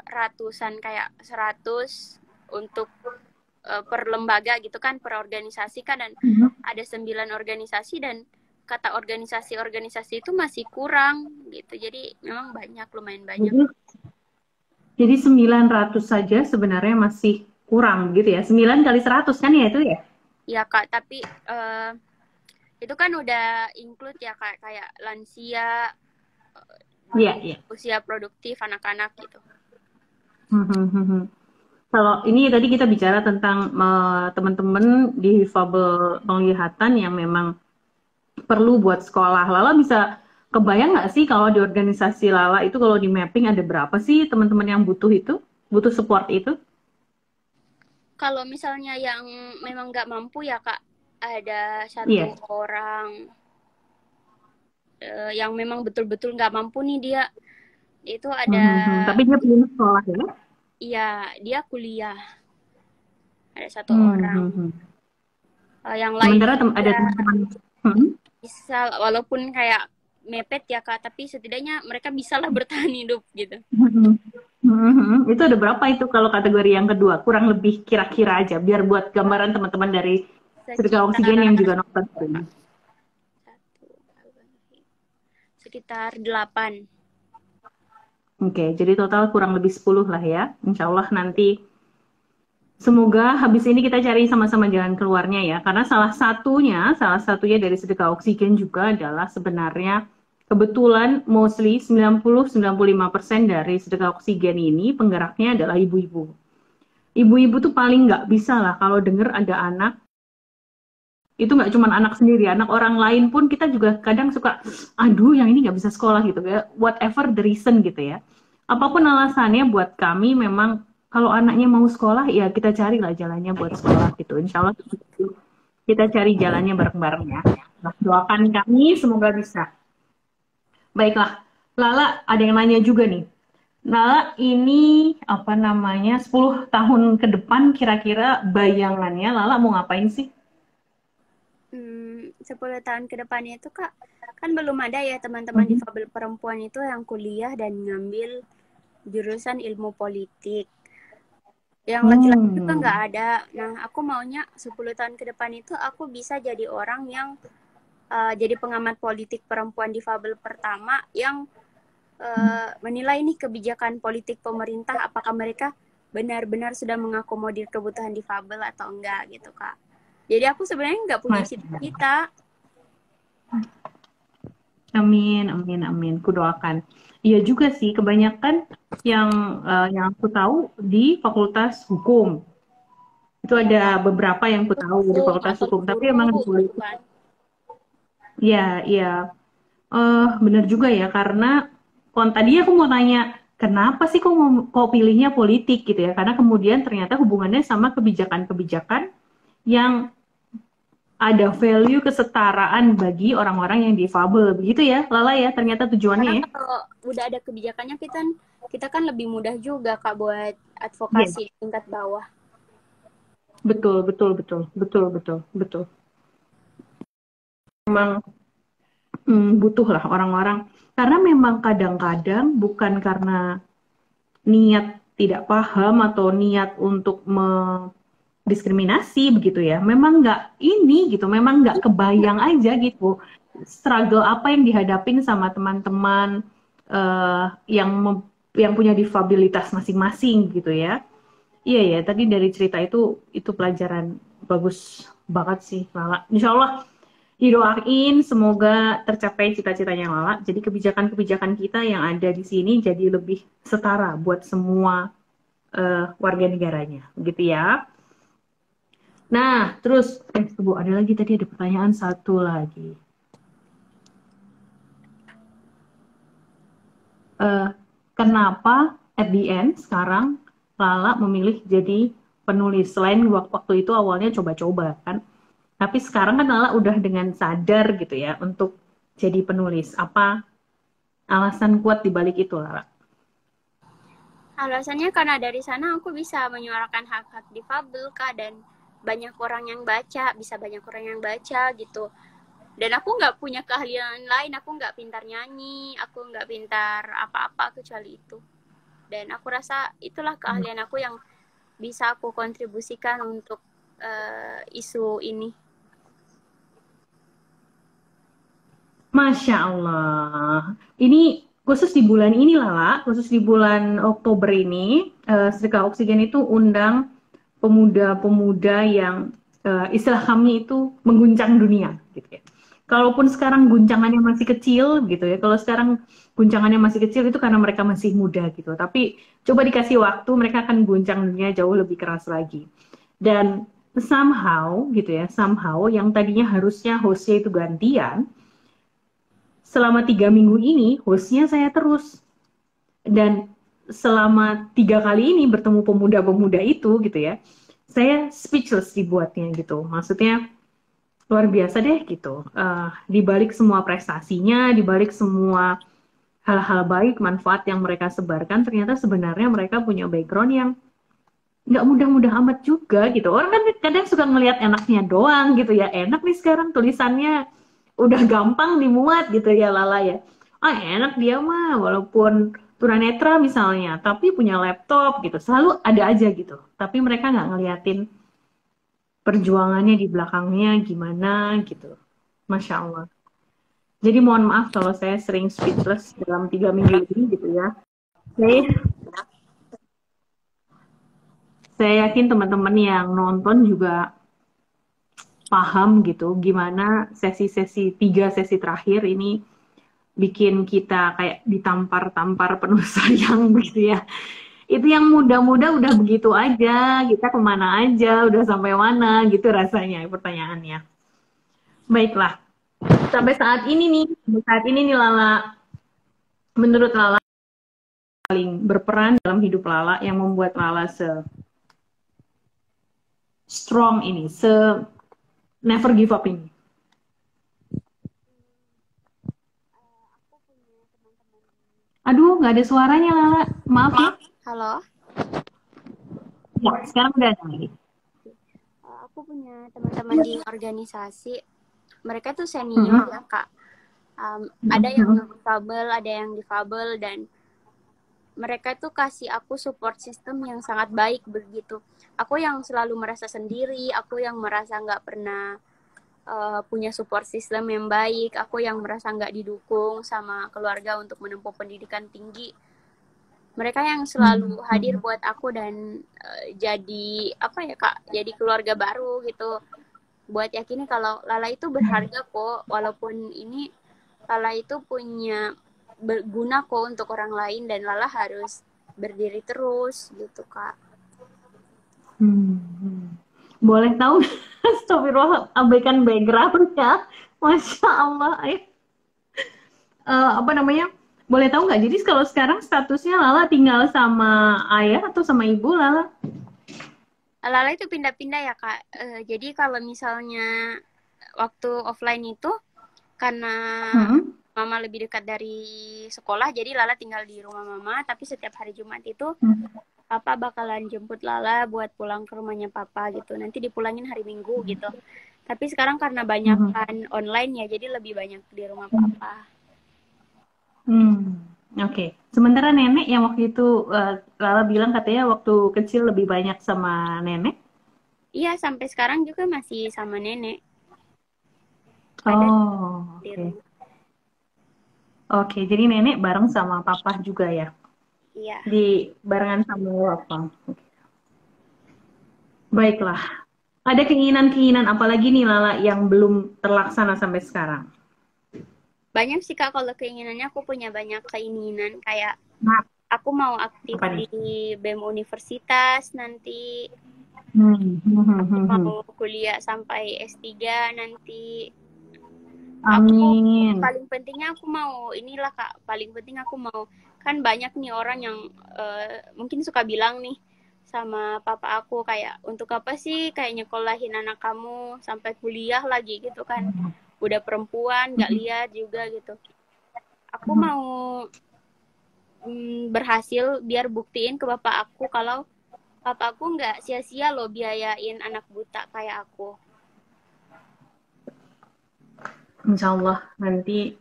ratusan, kayak 100 untuk per lembaga gitu kan, per organisasi kan, dan ada 9 organisasi dan kata organisasi-organisasi itu masih kurang gitu. Jadi memang lumayan banyak. Jadi 900 saja sebenarnya masih kurang gitu ya. 9 kali 100 kan ya itu ya? Iya Kak, tapi Itu kan udah include ya kayak lansia, Iya, iya. usia produktif, anak-anak gitu. Kalau ini tadi kita bicara tentang teman-teman difabel penglihatan yang memang perlu buat sekolah. Lala bisa kebayang nggak sih kalau di organisasi Lala itu kalau di mapping ada berapa sih teman-teman yang butuh itu, butuh support itu? Kalau misalnya yang memang nggak mampu ya Kak, ada Iya. 1 orang yang memang betul-betul nggak mampu nih dia. Itu ada, Tapi dia punya sekolah ya? iya dia kuliah. Ada 1 orang. Yang lain Sementara ada teman-teman. bisa, walaupun kayak mepet ya Kak, tapi setidaknya mereka bisa lah bertahan hidup gitu. Itu ada berapa itu kalau kategori yang kedua? Kurang lebih kira-kira aja, biar buat gambaran teman-teman dari Sedekah Oksigen yang juga nonton ini. Sekitar 8. Oke, jadi total kurang lebih 10 lah ya. Insya Allah nanti semoga habis ini kita cari sama-sama jalan keluarnya ya. Karena salah satunya dari Sedekah Oksigen juga adalah sebenarnya kebetulan mostly 90-95% dari Sedekah Oksigen ini penggeraknya adalah ibu-ibu. Ibu-ibu tuh paling nggak bisa lah kalau denger ada anak, itu nggak cuma anak sendiri, anak orang lain pun kita juga kadang suka, aduh yang ini nggak bisa sekolah gitu ya, whatever the reason gitu ya. Apapun alasannya buat kami memang kalau anaknya mau sekolah ya kita carilah jalannya buat sekolah gitu. Insya Allah kita cari jalannya bareng-bareng ya. Nah, doakan kami semoga bisa. Baiklah, Lala ada yang nanya juga nih. Lala ini apa namanya 10 tahun ke depan kira-kira bayangannya Lala mau ngapain sih? 10 tahun ke depannya itu Kak, kan belum ada ya teman-teman difabel perempuan itu yang kuliah dan ngambil jurusan ilmu politik. Yang laki-laki juga nggak ada. Nah, aku maunya 10 tahun ke depan itu aku bisa jadi orang yang jadi pengamat politik perempuan difabel pertama yang menilai nih kebijakan politik pemerintah apakah mereka benar-benar sudah mengakomodir kebutuhan difabel atau enggak gitu Kak. Jadi aku sebenarnya nggak punya cita-cita. Amin, amin, amin. Kudoakan. Iya juga sih, kebanyakan yang aku tahu di Fakultas Hukum. Itu ada beberapa yang aku tahu di Fakultas Hukum, tapi emang di politik. Iya, iya. Benar juga ya, karena tadi aku mau tanya, kenapa sih kok pilihnya politik gitu ya? Karena kemudian ternyata hubungannya sama kebijakan-kebijakan yang ada value kesetaraan bagi orang-orang yang difabel, begitu ya, Lala ya, ternyata tujuannya ya. Kalau udah ada kebijakannya kita kan lebih mudah juga Kak buat advokasi di tingkat bawah. Betul. Memang butuh lah orang-orang, karena memang kadang-kadang bukan karena niat tidak paham atau niat untuk diskriminasi begitu ya, memang nggak ini gitu, memang nggak kebayang aja gitu struggle apa yang dihadapin sama teman-teman yang punya difabilitas masing-masing gitu ya. Iya ya, tadi dari cerita itu pelajaran bagus banget sih Lala. Insya Allah didoain semoga tercapai cita-citanya Lala. Jadi kebijakan-kebijakan kita yang ada di sini jadi lebih setara buat semua warga negaranya, begitu ya. Nah, terus Bu, ada lagi tadi ada pertanyaan satu lagi. Kenapa at the end sekarang Lala memilih jadi penulis? Selain waktu itu awalnya coba-coba kan, tapi sekarang kan Lala udah dengan sadar gitu ya untuk jadi penulis. Apa alasan kuat dibalik itu, Lala? Alasannya karena dari sana aku bisa menyuarakan hak-hak difabel Kak, dan banyak orang yang baca, bisa banyak orang yang baca gitu. Dan aku nggak punya keahlian lain, aku nggak pintar nyanyi, aku nggak pintar apa-apa kecuali itu. Dan aku rasa itulah keahlian aku yang bisa aku kontribusikan untuk isu ini. Masya Allah. Ini khusus di bulan ini Lala, khusus di bulan Oktober ini, Sedekah Oksigen itu undang pemuda-pemuda yang istilah kami itu mengguncang dunia gitu ya. Kalaupun sekarang guncangannya masih kecil gitu ya, kalau sekarang guncangannya masih kecil itu karena mereka masih muda gitu. Tapi coba dikasih waktu, mereka akan guncang dunia jauh lebih keras lagi. Dan somehow gitu ya, somehow yang tadinya harusnya hostnya itu gantian, selama 3 minggu ini hostnya saya terus. Dan selama 3 kali ini bertemu pemuda-pemuda itu gitu ya, saya speechless dibuatnya gitu. Maksudnya luar biasa deh gitu. Di balik semua prestasinya, di balik semua hal-hal baik, manfaat yang mereka sebarkan, ternyata sebenarnya mereka punya background yang nggak mudah-mudah amat juga gitu. Orang kan kadang suka ngelihat enaknya doang gitu ya. Enak nih sekarang tulisannya udah gampang dimuat gitu ya Lala ya. Ah enak dia mah walaupun tunanetra misalnya, tapi punya laptop gitu. Selalu ada aja gitu. Tapi mereka nggak ngeliatin perjuangannya di belakangnya gimana gitu. Masya Allah. Jadi mohon maaf kalau saya sering speechless dalam 3 minggu ini gitu ya. Saya, saya yakin teman-teman yang nonton juga paham gitu gimana sesi-sesi 3 sesi terakhir ini bikin kita kayak ditampar-tampar penuh sayang begitu ya. Itu yang muda-muda udah begitu aja, kita kemana aja, udah sampai mana gitu rasanya pertanyaannya. Baiklah, sampai saat ini nih Lala, menurut Lala paling berperan dalam hidup Lala yang membuat Lala strong ini, never give up ini. Aduh, nggak ada suaranya Lala, maaf ya. Halo. Ya, sekarang udah ada lagi. Aku punya teman-teman di organisasi. Mereka tuh senior ya Kak. Ada yang difabel, ada yang difabel, dan mereka tuh kasih aku support system yang sangat baik begitu. Aku yang selalu merasa sendiri, aku yang merasa nggak pernah punya support system yang baik, aku yang merasa nggak didukung sama keluarga untuk menempuh pendidikan tinggi. Mereka yang selalu hadir buat aku dan jadi apa ya Kak, jadi keluarga baru gitu. Buat yakini kalau Lala itu berharga kok, walaupun ini Lala itu punya berguna kok untuk orang lain dan Lala harus berdiri terus gitu Kak. Boleh tahu? Astagfirullah, abaikan background-nya. Masya Allah. Apa namanya? Boleh tahu nggak? Jadi kalau sekarang statusnya Lala tinggal sama ayah atau sama ibu Lala? Lala itu pindah-pindah ya Kak. Jadi kalau misalnya waktu offline itu karena Mama lebih dekat dari sekolah, jadi Lala tinggal di rumah Mama. Tapi setiap hari Jumat itu Papa bakalan jemput Lala buat pulang ke rumahnya Papa gitu. Nanti dipulangin hari Minggu gitu. Tapi sekarang karena banyak kan online ya, jadi lebih banyak di rumah Papa. Oke. Sementara nenek yang waktu itu Lala bilang katanya waktu kecil lebih banyak sama nenek. Iya, sampai sekarang juga masih sama nenek. Oh, oke. Oke, jadi nenek bareng sama papa juga ya? Iya. Di barengan sama papa. Baiklah. Ada keinginan-keinginan apa lagi nih Lala yang belum terlaksana sampai sekarang? Banyak sih Kak, kalau keinginannya aku punya banyak keinginan. Kayak aku mau aktif di BEM Universitas nanti. Mau kuliah sampai S3 nanti. Amin. Paling pentingnya aku mau inilah Kak, paling penting aku mau, kan banyak nih orang yang mungkin suka bilang nih sama papa aku kayak, untuk apa sih kayak nyekolahin anak kamu sampai kuliah lagi gitu kan, udah perempuan nggak lihat juga gitu. Aku mau berhasil biar buktiin ke bapak aku kalau papa aku nggak sia-sia loh biayain anak buta kayak aku. Insya Allah nanti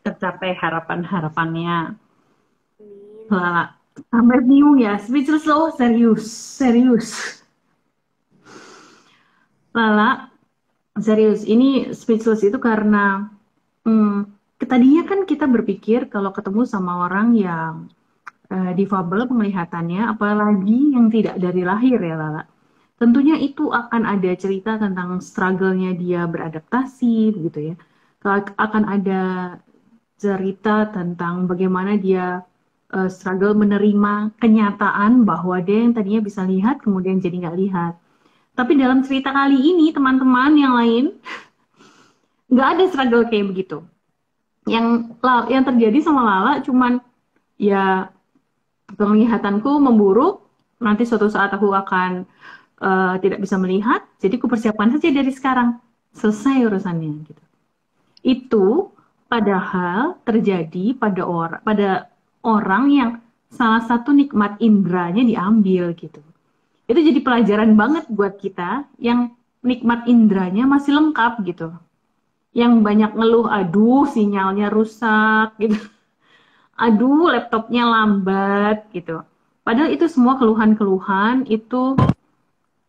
tercapai harapan-harapannya. Lala, sampai bingung ya, speechless loh, serius. Lala, serius, ini speechless itu karena tadinya kan kita berpikir kalau ketemu sama orang yang difabel penglihatannya, apalagi yang tidak dari lahir ya Lala. tentunya itu akan ada cerita tentang struggle-nya dia beradaptasi, begitu ya. Akan ada cerita tentang bagaimana dia struggle menerima kenyataan bahwa dia yang tadinya bisa lihat, kemudian jadi nggak lihat. Tapi dalam cerita kali ini, teman-teman yang lain, nggak ada struggle kayak begitu. Yang terjadi sama Lala cuman ya penglihatanku memburuk, nanti suatu saat aku akan tidak bisa melihat, jadi aku persiapkan saja dari sekarang, selesai urusannya gitu. Itu padahal terjadi pada orang yang salah satu nikmat indranya diambil gitu. Itu jadi pelajaran banget buat kita yang nikmat indranya masih lengkap gitu. Yang banyak ngeluh, aduh sinyalnya rusak gitu. Aduh laptopnya lambat gitu. Padahal itu semua keluhan-keluhan itu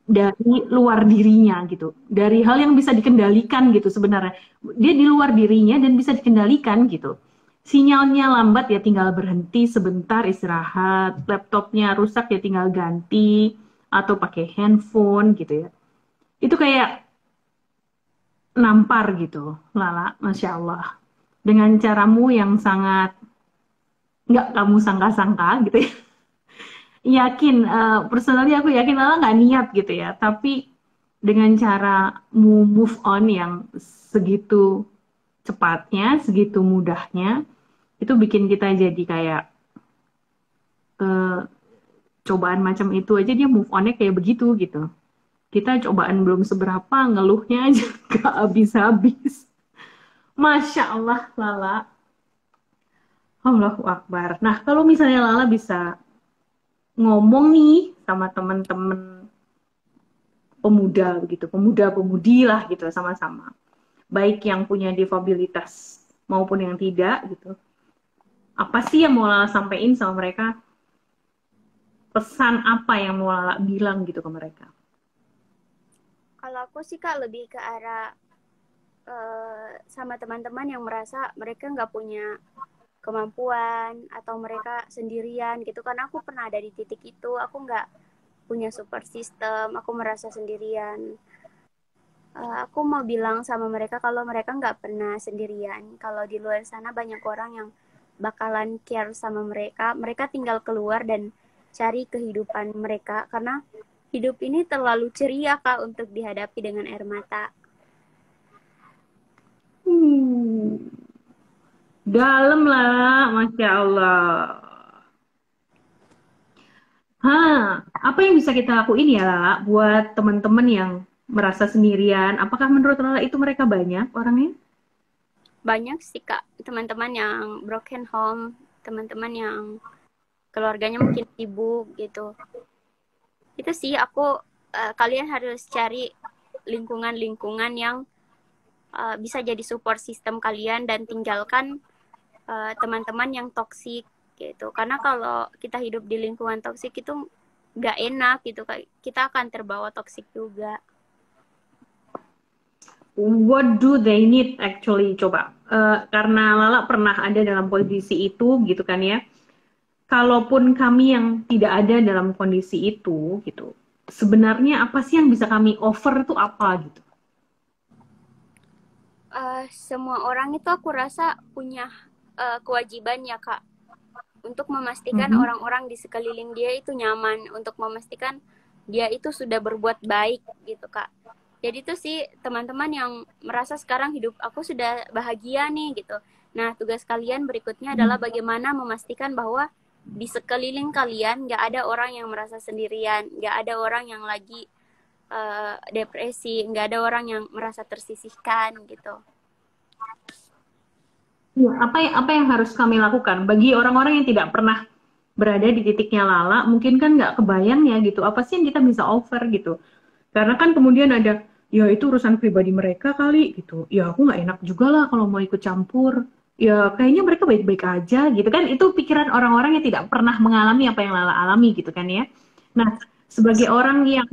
dari luar dirinya gitu. Dari hal yang bisa dikendalikan gitu sebenarnya. Dia di luar dirinya dan bisa dikendalikan gitu. Sinyalnya lambat ya tinggal berhenti sebentar istirahat. Laptopnya rusak ya tinggal ganti atau pakai handphone gitu ya. Itu kayak nampar gitu, Lala, Masya Allah. Dengan caramu yang sangat nggak kamu sangka-sangka gitu ya. Yakin, personally aku yakin Lala nggak niat gitu ya, tapi dengan cara move on yang segitu cepatnya, segitu mudahnya, itu bikin kita jadi kayak cobaan macam itu aja dia move on-nya kayak begitu gitu. Kita cobaan belum seberapa, ngeluhnya aja gak habis-habis. Masya Allah, Lala. Allahu Akbar. Nah, kalau misalnya Lala bisa ngomong nih sama teman-teman pemuda begitu, pemuda-pemudi lah gitu sama-sama. Baik yang punya difabilitas maupun yang tidak gitu. Apa sih yang mau Lala sampaikan sama mereka? Pesan apa yang mau Lala bilang gitu ke mereka? Kalau aku sih Kak lebih ke arah sama teman-teman yang merasa mereka nggak punya kemampuan atau mereka sendirian gitu. Karena aku pernah ada di titik itu, aku nggak punya support system, aku merasa sendirian. Aku mau bilang sama mereka kalau mereka nggak pernah sendirian. Kalau di luar sana banyak orang yang bakalan care sama mereka. Mereka tinggal keluar dan cari kehidupan mereka karena hidup ini terlalu ceria Kak untuk dihadapi dengan air mata. Dalam lah, Masya Allah. Apa yang bisa kita lakuin ya Lala buat teman-teman yang merasa sendirian? Apakah menurut Lala itu mereka banyak orangnya? Banyak sih Kak, teman-teman yang broken home, teman-teman yang keluarganya mungkin sibuk gitu. Itu sih kalian harus cari lingkungan-lingkungan yang bisa jadi support system kalian dan tinggalkan teman-teman yang toksik gitu. Karena kalau kita hidup di lingkungan toksik itu nggak enak gitu, kita akan terbawa toksik juga. What do they need actually? Coba, karena Lala pernah ada dalam kondisi itu gitu kan ya. Kalaupun kami yang tidak ada dalam kondisi itu gitu, sebenarnya apa sih yang bisa kami offer itu apa gitu? Semua orang itu aku rasa punya kewajiban ya Kak untuk memastikan orang-orang di sekeliling dia itu nyaman, untuk memastikan dia itu sudah berbuat baik gitu Kak. Jadi itu sih teman-teman yang merasa sekarang hidup aku sudah bahagia nih gitu. Nah tugas kalian berikutnya adalah bagaimana memastikan bahwa di sekeliling kalian nggak ada orang yang merasa sendirian, nggak ada orang yang lagi depresi, nggak ada orang yang merasa tersisihkan gitu. Apa yang harus kami lakukan bagi orang-orang yang tidak pernah berada di titiknya Lala? Mungkin kan nggak kebayang ya gitu. Apa sih yang kita bisa offer gitu? Karena kan kemudian ada, ya itu urusan pribadi mereka kali gitu. Ya aku nggak enak juga lah kalau mau ikut campur. Ya kayaknya mereka baik-baik aja gitu kan. Itu pikiran orang-orang yang tidak pernah mengalami apa yang Lala alami gitu kan ya. Nah, sebagai orang yang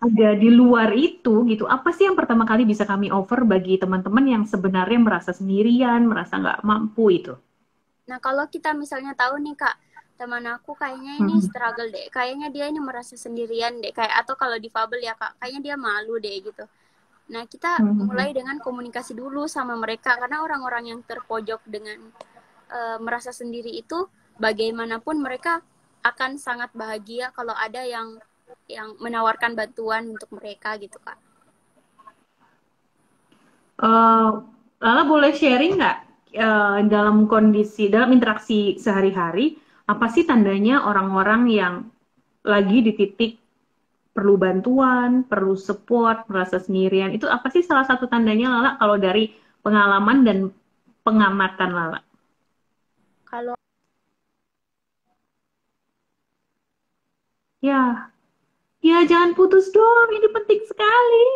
ada di luar itu gitu, apa sih yang pertama kali bisa kami offer bagi teman-teman yang sebenarnya merasa sendirian, merasa nggak mampu itu? Nah kalau kita misalnya tahu nih Kak, teman aku kayaknya ini struggle deh, kayaknya dia ini merasa sendirian deh, kayak atau kalau difabel ya Kak, kayaknya dia malu deh gitu. Nah, kita mulai dengan komunikasi dulu sama mereka, karena orang-orang yang terpojok dengan merasa sendiri itu, bagaimanapun mereka akan sangat bahagia kalau ada yang menawarkan bantuan untuk mereka gitu Kak. Lala boleh sharing nggak dalam interaksi sehari-hari apa sih tandanya orang-orang yang lagi di titik perlu bantuan, perlu support, merasa sendirian, itu apa sih salah satu tandanya Lala kalau dari pengalaman dan pengamatan Lala? Kalau Ya, ya jangan putus dong, ini penting sekali.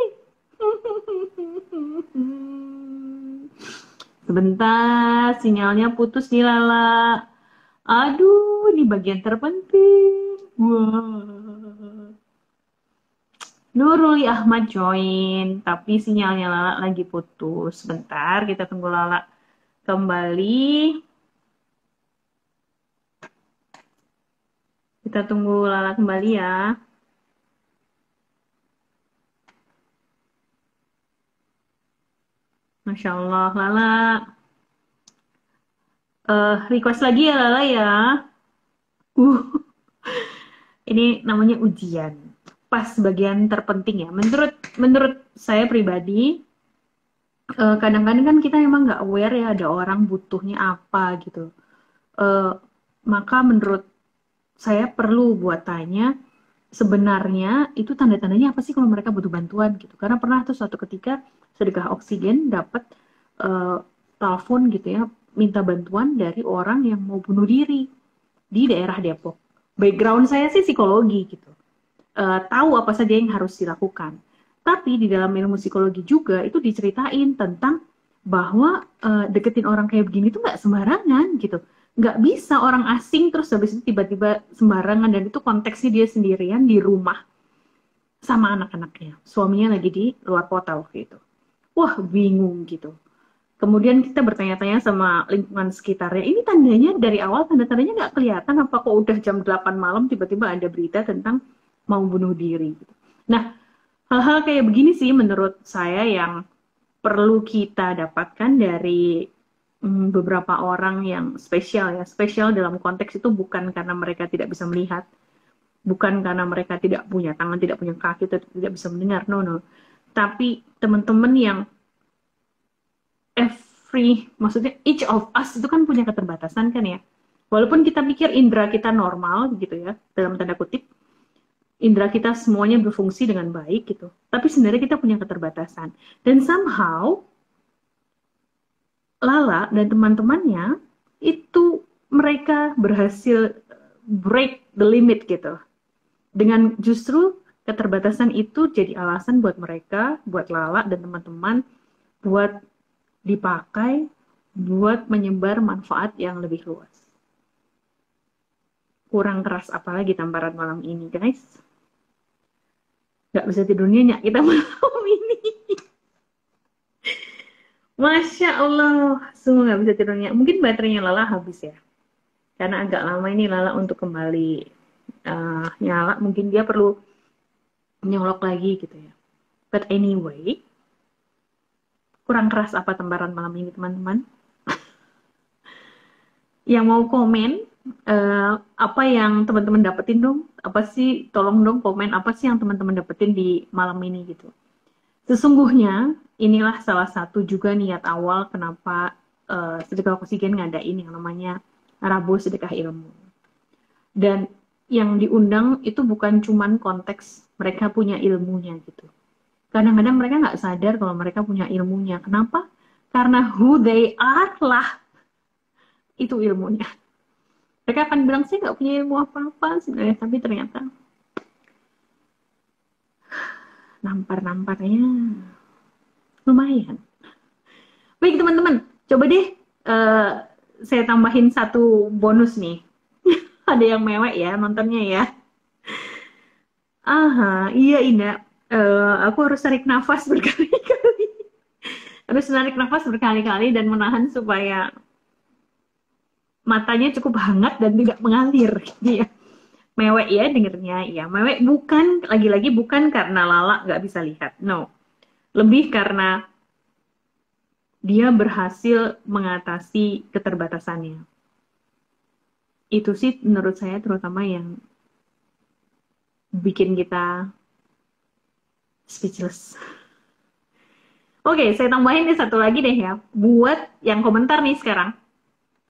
Sebentar, sinyalnya putus nih Lala. Aduh, ini bagian terpenting. Wah. Nurul Ahmad join, tapi sinyalnya Lala lagi putus. Sebentar, kita tunggu Lala kembali. Kita tunggu Lala kembali ya. Masya Allah, Lala. Request lagi ya Lala ya. Ini namanya ujian. Pas bagian terpenting ya. Menurut saya pribadi, kadang-kadang kan kita emang nggak aware ya ada orang butuhnya apa gitu. Maka menurut saya perlu buat tanya sebenarnya itu tanda-tandanya apa sih kalau mereka butuh bantuan gitu. Karena pernah tuh suatu ketika sedekah oksigen dapat telepon gitu ya, minta bantuan dari orang yang mau bunuh diri di daerah Depok. Background saya sih psikologi gitu. Tahu apa saja yang harus dilakukan. Tapi di dalam ilmu psikologi juga itu diceritain tentang bahwa deketin orang kayak begini tuh nggak sembarangan gitu. Nggak bisa orang asing terus habis itu tiba-tiba sembarangan, dan itu konteksnya dia sendirian di rumah sama anak-anaknya. Suaminya lagi di luar kota waktu itu. Wah, bingung gitu. Kemudian kita bertanya-tanya sama lingkungan sekitarnya, ini tandanya dari awal tanda-tandanya nggak kelihatan, apa kok udah jam 8 malam tiba-tiba ada berita tentang mau bunuh diri. Nah, hal-hal kayak begini sih menurut saya yang perlu kita dapatkan dari beberapa orang yang spesial ya. Spesial dalam konteks itu bukan karena mereka tidak bisa melihat, bukan karena mereka tidak punya tangan, tidak punya kaki, tidak bisa mendengar, no. Tapi teman-teman yang maksudnya each of us itu kan punya keterbatasan kan ya. Walaupun kita pikir indera kita normal gitu ya, dalam tanda kutip, indera kita semuanya berfungsi dengan baik gitu. Tapi sebenarnya kita punya keterbatasan. Dan somehow, Lala dan teman-temannya, itu mereka berhasil break the limit gitu. Dengan justru keterbatasan itu jadi alasan buat mereka, buat Lala dan teman-teman, buat dipakai buat menyebar manfaat yang lebih luas. Kurang keras apalagi tamparan malam ini, guys. Gak bisa tidur nyenyak kita malam ini. Masya Allah, semua gak bisa tidur nyenyak. Mungkin baterainya Lala habis ya. Karena agak lama ini Lala untuk kembali nyala. Mungkin dia perlu nyolok lagi gitu ya. But anyway, kurang keras apa tamparan malam ini teman-teman? Yang mau komen, apa yang teman-teman dapetin dong? Apa sih, tolong dong komen apa sih yang teman-teman dapetin di malam ini gitu. Sesungguhnya inilah salah satu juga niat awal kenapa sedekah oksigen ngadain yang namanya Rabu Sedekah Ilmu. Dan yang diundang itu bukan cuman konteks mereka punya ilmunya gitu. Kadang-kadang mereka nggak sadar kalau mereka punya ilmunya. Kenapa? Karena who they are lah itu ilmunya. Mereka akan bilang, saya nggak punya ilmu apa-apa sebenarnya, tapi ternyata nampar-namparnya lumayan. Baik teman-teman, coba deh saya tambahin satu bonus nih. Ada yang mewek ya nontonnya ya. Aha, iya Ina. Aku harus tarik nafas berkali-kali. Harus tarik nafas berkali-kali dan menahan supaya matanya cukup hangat dan tidak mengalir gitu ya. Mewek ya dengernya ya. Mewek bukan, lagi-lagi bukan karena Lala nggak bisa lihat. No. Lebih karena dia berhasil mengatasi keterbatasannya. Itu sih menurut saya terutama yang bikin kita speechless. Oke, saya tambahin nih satu lagi deh ya. Buat yang komentar nih sekarang.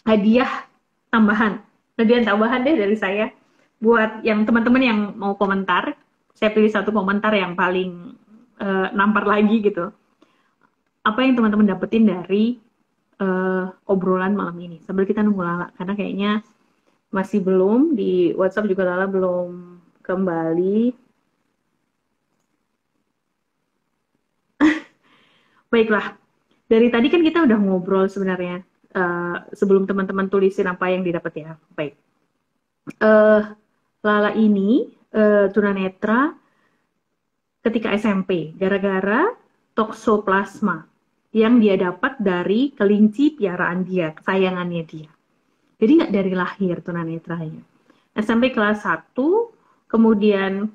Hadiah tambahan. Hadiah tambahan deh dari saya. Buat yang teman-teman yang mau komentar, saya pilih satu komentar yang paling nampar lagi gitu. Apa yang teman-teman dapetin dari obrolan malam ini? Sambil kita nunggu Lala, karena kayaknya masih belum, di WhatsApp juga Lala belum kembali. Baiklah, dari tadi kan kita udah ngobrol sebenarnya, sebelum teman-teman tulisin apa yang didapat ya. Baik. Lala ini tunanetra ketika SMP gara-gara toksoplasma yang dia dapat dari kelinci piaraan dia, kesayangannya dia. Jadi nggak dari lahir tunanetranya. SMP kelas 1, kemudian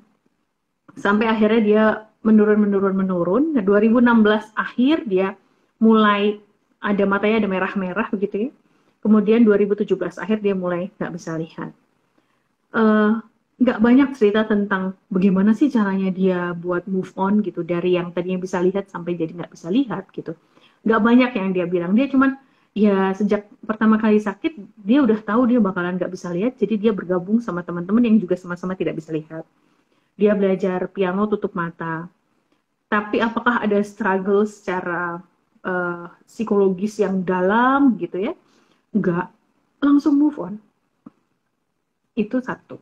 sampai akhirnya dia menurun. Nah, 2016 akhir dia mulai ada matanya ada merah-merah begitu ya. Kemudian 2017 akhir dia mulai nggak bisa lihat. Nggak banyak cerita tentang bagaimana sih caranya dia buat move on gitu dari yang tadinya bisa lihat sampai jadi nggak bisa lihat gitu. Nggak banyak yang dia bilang. Dia cuman ya sejak pertama kali sakit dia udah tahu dia bakalan nggak bisa lihat, jadi dia bergabung sama teman-teman yang juga sama-sama tidak bisa lihat. Dia belajar piano tutup mata. Tapi apakah ada struggle secara psikologis yang dalam gitu ya? Enggak. Langsung move on. Itu satu.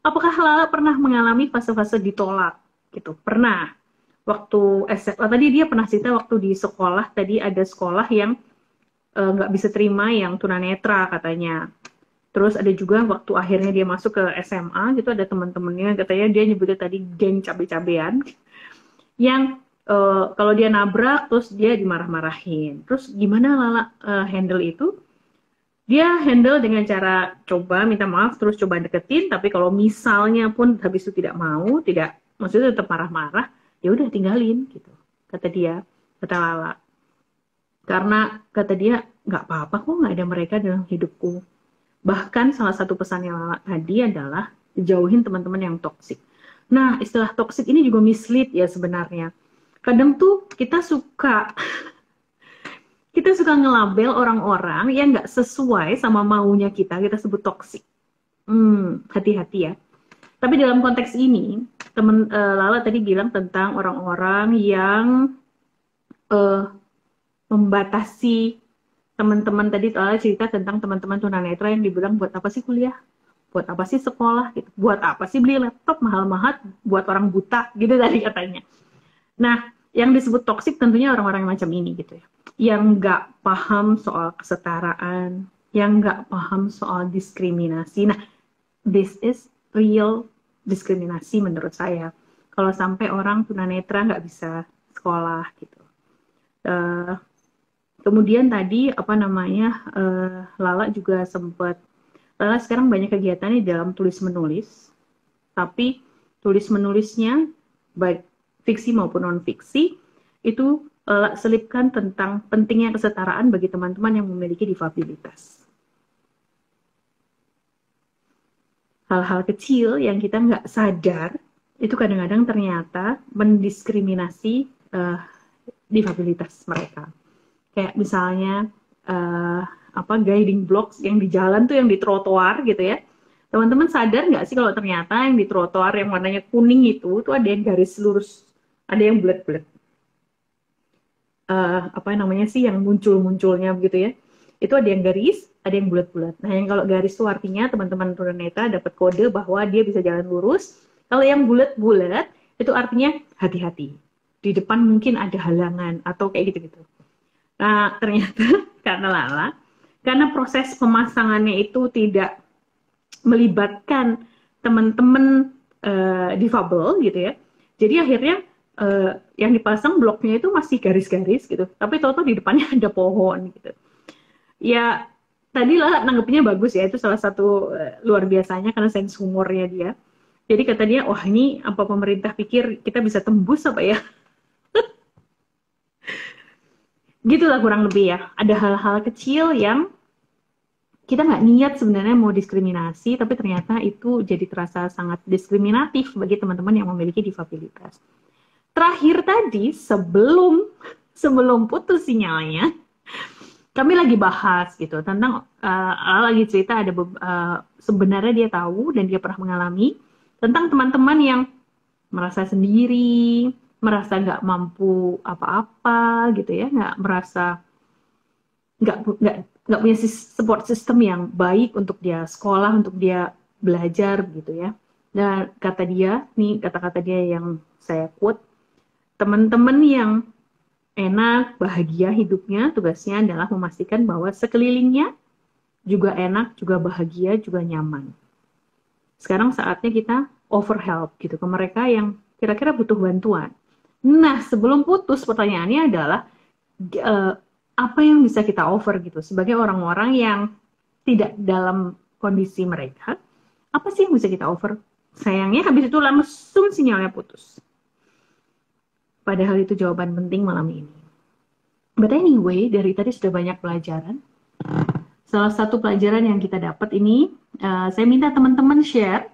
Apakah Lala pernah mengalami fase-fase ditolak gitu? Pernah. Waktu SMA, tadi dia pernah cerita waktu di sekolah, tadi ada sekolah yang nggak bisa terima yang tunanetra katanya. Terus ada juga waktu akhirnya dia masuk ke SMA gitu, ada teman-temannya katanya dia nyebutnya tadi geng cabe-cabean yang kalau dia nabrak terus dia dimarah-marahin. Terus gimana Lala handle itu? Dia handle dengan cara coba minta maaf terus coba deketin, tapi kalau misalnya pun habis itu tidak mau, tidak maksudnya tetap marah-marah, ya udah tinggalin gitu. Kata dia, kata Lala. Karena kata dia nggak apa-apa kok nggak ada mereka dalam hidupku. Bahkan salah satu pesannya Lala tadi adalah jauhin teman-teman yang toksik. Nah, istilah toksik ini juga mislead ya sebenarnya. Kadang tuh kita suka ngelabel orang-orang yang nggak sesuai sama maunya kita sebut toksik. Hati-hati ya. Tapi dalam konteks ini, Lala tadi bilang tentang orang-orang yang membatasi teman-teman. Tadi Lala cerita tentang teman-teman tunanetra yang dibilang buat apa sih kuliah? Buat apa sih sekolah? Gitu. Buat apa sih beli laptop mahal-mahal buat orang buta? Gitu tadi katanya. Nah, yang disebut toksik tentunya orang-orang yang macam ini gitu ya. Yang nggak paham soal kesetaraan, yang nggak paham soal diskriminasi. Nah, this is real diskriminasi menurut saya. Kalau sampai orang tunanetra nggak bisa sekolah gitu. Kemudian tadi Lala juga sempat, Lala sekarang banyak kegiatannya dalam tulis menulis, tapi tulis menulisnya baik fiksi maupun non fiksi itu selipkan tentang pentingnya kesetaraan bagi teman-teman yang memiliki difabilitas. Hal-hal kecil yang kita nggak sadar itu kadang-kadang ternyata mendiskriminasi difabilitas mereka. Kayak misalnya guiding blocks yang di jalan tuh yang di trotoar gitu ya. Teman-teman sadar nggak sih kalau ternyata yang di trotoar yang warnanya kuning itu tuh ada yang garis lurus, ada yang bulat-bulat. Yang muncul-munculnya begitu ya. Itu ada yang garis, ada yang bulat-bulat. Nah, yang kalau garis itu artinya teman-teman tunanetra dapat kode bahwa dia bisa jalan lurus. Kalau yang bulat-bulat itu artinya hati-hati. Di depan mungkin ada halangan atau kayak gitu-gitu. Nah, ternyata karena proses pemasangannya itu tidak melibatkan teman-teman difabel gitu ya. Jadi akhirnya yang dipasang bloknya itu masih garis-garis gitu. Tapi tahu-tahu di depannya ada pohon gitu. Ya, tadi lah nanggepnya bagus ya, itu salah satu luar biasanya karena sense humornya dia. Jadi kata dia, wah ini apa pemerintah pikir kita bisa tembus apa ya? Gitulah kurang lebih ya. Ada hal-hal kecil yang kita nggak niat sebenarnya mau diskriminasi, tapi ternyata itu jadi terasa sangat diskriminatif bagi teman-teman yang memiliki difabilitas. Terakhir tadi, sebelum putus sinyalnya, kami lagi bahas gitu tentang lagi cerita ada sebenarnya dia tahu dan dia pernah mengalami tentang teman-teman yang merasa sendiri, merasa nggak mampu apa-apa gitu ya, nggak merasa nggak punya support system yang baik untuk dia sekolah, untuk dia belajar gitu ya. Dan kata dia, nih kata-kata dia yang saya quote, teman-teman yang enak, bahagia hidupnya, tugasnya adalah memastikan bahwa sekelilingnya juga enak, juga bahagia, juga nyaman. Sekarang saatnya kita offer help gitu ke mereka yang kira-kira butuh bantuan. Nah, sebelum putus pertanyaannya adalah apa yang bisa kita offer gitu sebagai orang-orang yang tidak dalam kondisi mereka, apa sih yang bisa kita offer? Sayangnya habis itu langsung sinyalnya putus. Padahal itu jawaban penting malam ini. But anyway, dari tadi sudah banyak pelajaran. Salah satu pelajaran yang kita dapat ini, saya minta teman-teman share.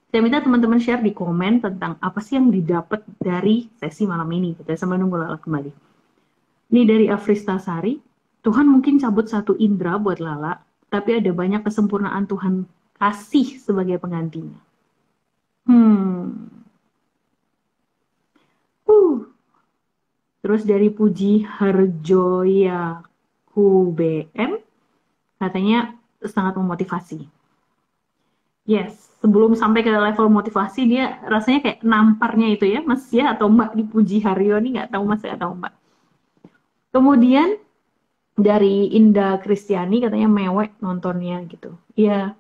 Saya minta teman-teman share di komen tentang apa sih yang didapat dari sesi malam ini. Kita sambil nunggu Lala kembali. Ini dari Afristasari. Tuhan mungkin cabut satu indera buat Lala, tapi ada banyak kesempurnaan Tuhan kasih sebagai penggantinya. Terus dari Puji Harjoya QBM, katanya sangat memotivasi. Yes, sebelum sampai ke level motivasi, dia rasanya kayak namparnya itu ya, Mas ya, atau Mbak di Puji Haryo, ini nggak tahu Mas atau Mbak. Kemudian dari Indah Kristiani, katanya mewek nontonnya gitu. Iya,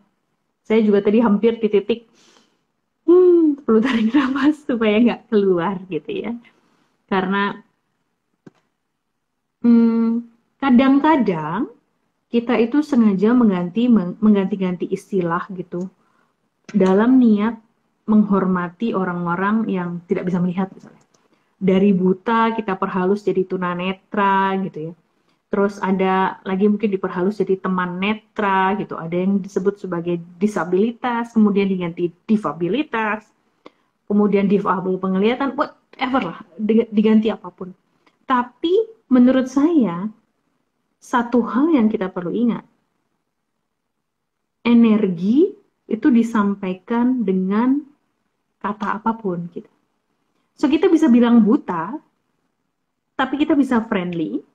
saya juga tadi hampir di titik, perlu tarik nafas supaya nggak keluar gitu ya. Karena kadang-kadang kita itu sengaja mengganti-ganti istilah gitu dalam niat menghormati orang-orang yang tidak bisa melihat misalnya. Dari buta kita perhalus jadi tunanetra gitu ya. Terus ada lagi mungkin diperhalus jadi teman netra gitu. Ada yang disebut sebagai disabilitas, kemudian diganti difabilitas, kemudian difabel penglihatan, whatever lah, diganti apapun. Tapi menurut saya, satu hal yang kita perlu ingat, energi itu disampaikan dengan kata apapun gitu. So kita bisa bilang buta, tapi kita bisa friendly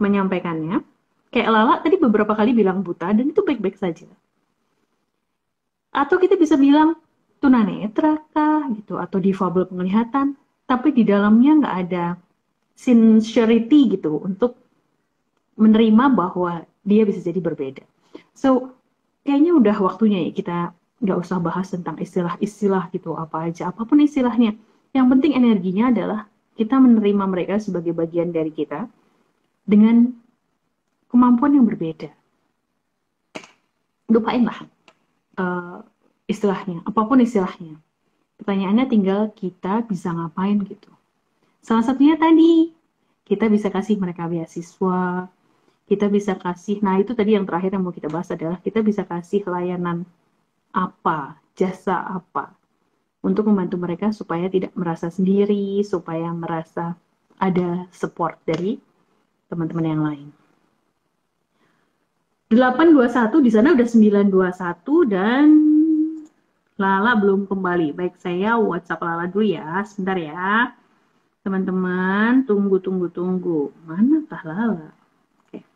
menyampaikannya. Kayak Lala tadi beberapa kali bilang buta dan itu baik-baik saja. Atau kita bisa bilang tunanetra kah gitu, atau difabel penglihatan, tapi di dalamnya nggak ada sincerity gitu untuk menerima bahwa dia bisa jadi berbeda. So, kayaknya udah waktunya ya kita nggak usah bahas tentang istilah-istilah gitu, apa aja, apapun istilahnya. Yang penting energinya adalah kita menerima mereka sebagai bagian dari kita dengan kemampuan yang berbeda. Lupainlah istilahnya, apapun istilahnya. Pertanyaannya tinggal kita bisa ngapain gitu. Salah satunya tadi, kita bisa kasih mereka beasiswa, kita bisa kasih, nah itu tadi yang terakhir yang mau kita bahas adalah kita bisa kasih layanan apa, jasa apa, untuk membantu mereka supaya tidak merasa sendiri, supaya merasa ada support dari teman-teman yang lain. 821, di sana udah 921 dan Lala belum kembali. Baik, saya WhatsApp Lala dulu ya, sebentar ya. Teman-teman, tunggu. Manakah Lala? Oke.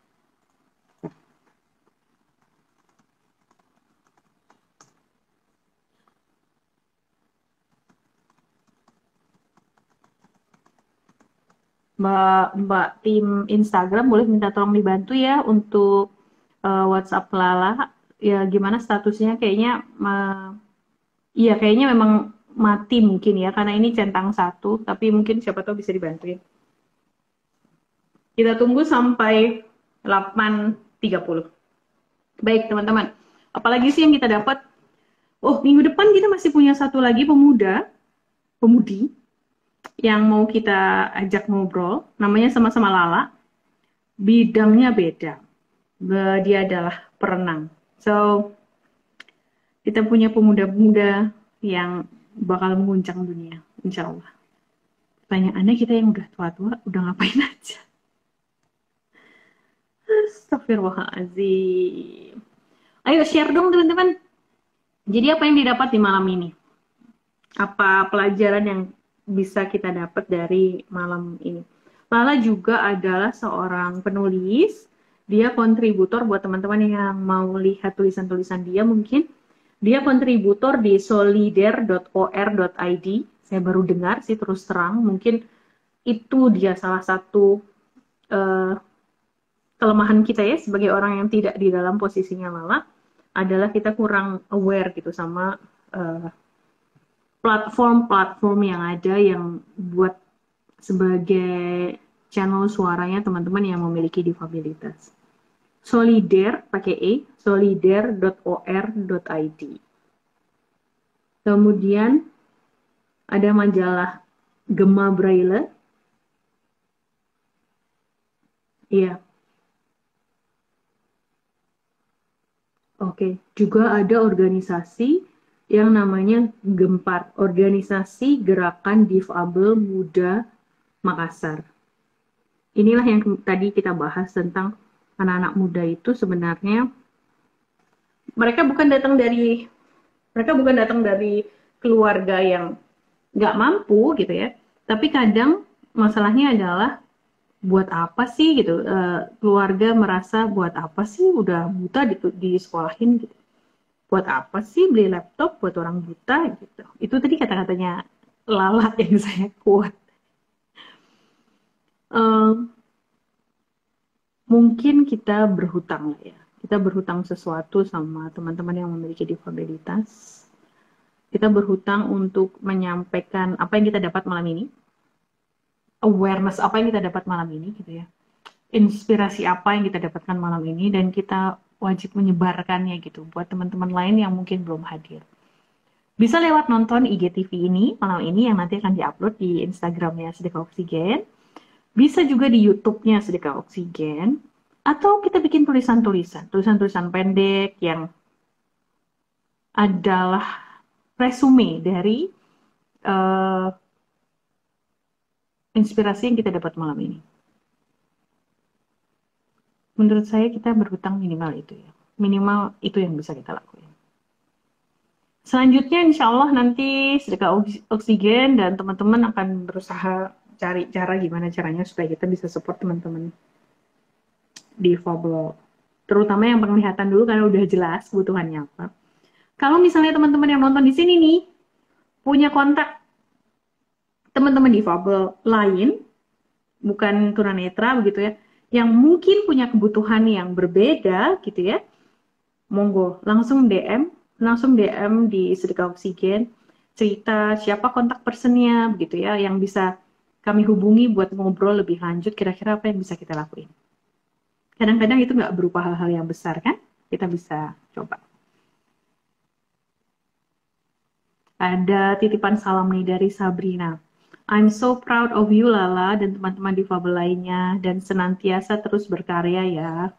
Mbak tim Instagram boleh minta tolong dibantu ya untuk WhatsApp Lala. Ya gimana statusnya? Kayaknya iya kayaknya memang mati mungkin ya, karena ini centang 1, tapi mungkin siapa tahu bisa dibantuin. Kita tunggu sampai 8 30. Baik teman-teman, apalagi sih yang kita dapat? Oh, minggu depan kita masih punya satu lagi pemudi yang mau kita ajak ngobrol. Namanya sama-sama Lala. Bidangnya beda. Dia adalah perenang. So, kita punya pemuda-pemuda yang bakal mengguncang dunia, insya Allah. Pertanyaannya, kita yang udah tua-tua, udah ngapain aja? Astagfirullahaladzim. Ayo share dong teman-teman. Jadi apa yang didapat di malam ini? Apa pelajaran yang bisa kita dapat dari malam ini? Lala juga adalah seorang penulis. Dia kontributor buat teman-teman yang mau lihat tulisan-tulisan dia mungkin. Dia kontributor di solider.or.id. Saya baru dengar sih terus terang. Mungkin itu dia salah satu kelemahan kita ya sebagai orang yang tidak di dalam posisinya Lala, adalah kita kurang aware gitu sama platform-platform yang ada yang buat sebagai channel suaranya teman-teman yang memiliki difabilitas. Solider pakai E, solider.or.id. Kemudian ada majalah Gema Braille. Iya. Oke, juga ada organisasi yang namanya Gempar, Organisasi Gerakan Difabel Muda Makassar. Inilah yang tadi kita bahas tentang anak-anak muda itu sebenarnya mereka bukan datang dari keluarga yang nggak mampu gitu ya, tapi kadang masalahnya adalah buat apa sih gitu, keluarga merasa buat apa sih udah buta di sekolahin gitu, buat apa sih beli laptop buat orang buta gitu. Itu tadi kata-katanya Lala yang saya kuat. Mungkin kita berhutang lah ya, kita berhutang sesuatu sama teman-teman yang memiliki difabilitas. Kita berhutang untuk menyampaikan apa yang kita dapat malam ini, awareness apa yang kita dapat malam ini gitu ya, inspirasi apa yang kita dapatkan malam ini, dan kita wajib menyebarkannya gitu buat teman-teman lain yang mungkin belum hadir. Bisa lewat nonton IGTV ini malam ini yang nanti akan diupload di Instagramnya Sedekah Oksigen, bisa juga di YouTube-nya Sedekah Oksigen, atau kita bikin tulisan-tulisan pendek yang adalah resume dari inspirasi yang kita dapat malam ini. Menurut saya kita berhutang minimal itu ya. Minimal itu yang bisa kita lakuin. Selanjutnya insya Allah nanti Sedekah Oksigen dan teman-teman akan berusaha cari cara gimana caranya supaya kita bisa support teman-teman difabel. Terutama yang penglihatan dulu karena udah jelas kebutuhannya apa. Kalau misalnya teman-teman yang nonton di sini nih punya kontak teman-teman difabel lain, bukan tunanetra begitu ya, yang mungkin punya kebutuhan yang berbeda gitu ya, monggo langsung DM di Sedekah Oksigen, cerita siapa kontak personnya begitu ya, yang bisa kami hubungi buat ngobrol lebih lanjut kira-kira apa yang bisa kita lakuin. Kadang-kadang itu nggak berupa hal-hal yang besar kan, kita bisa coba. Ada titipan salam nih dari Sabrina. I'm so proud of you Lala dan teman-teman difabel lainnya, dan senantiasa terus berkarya ya.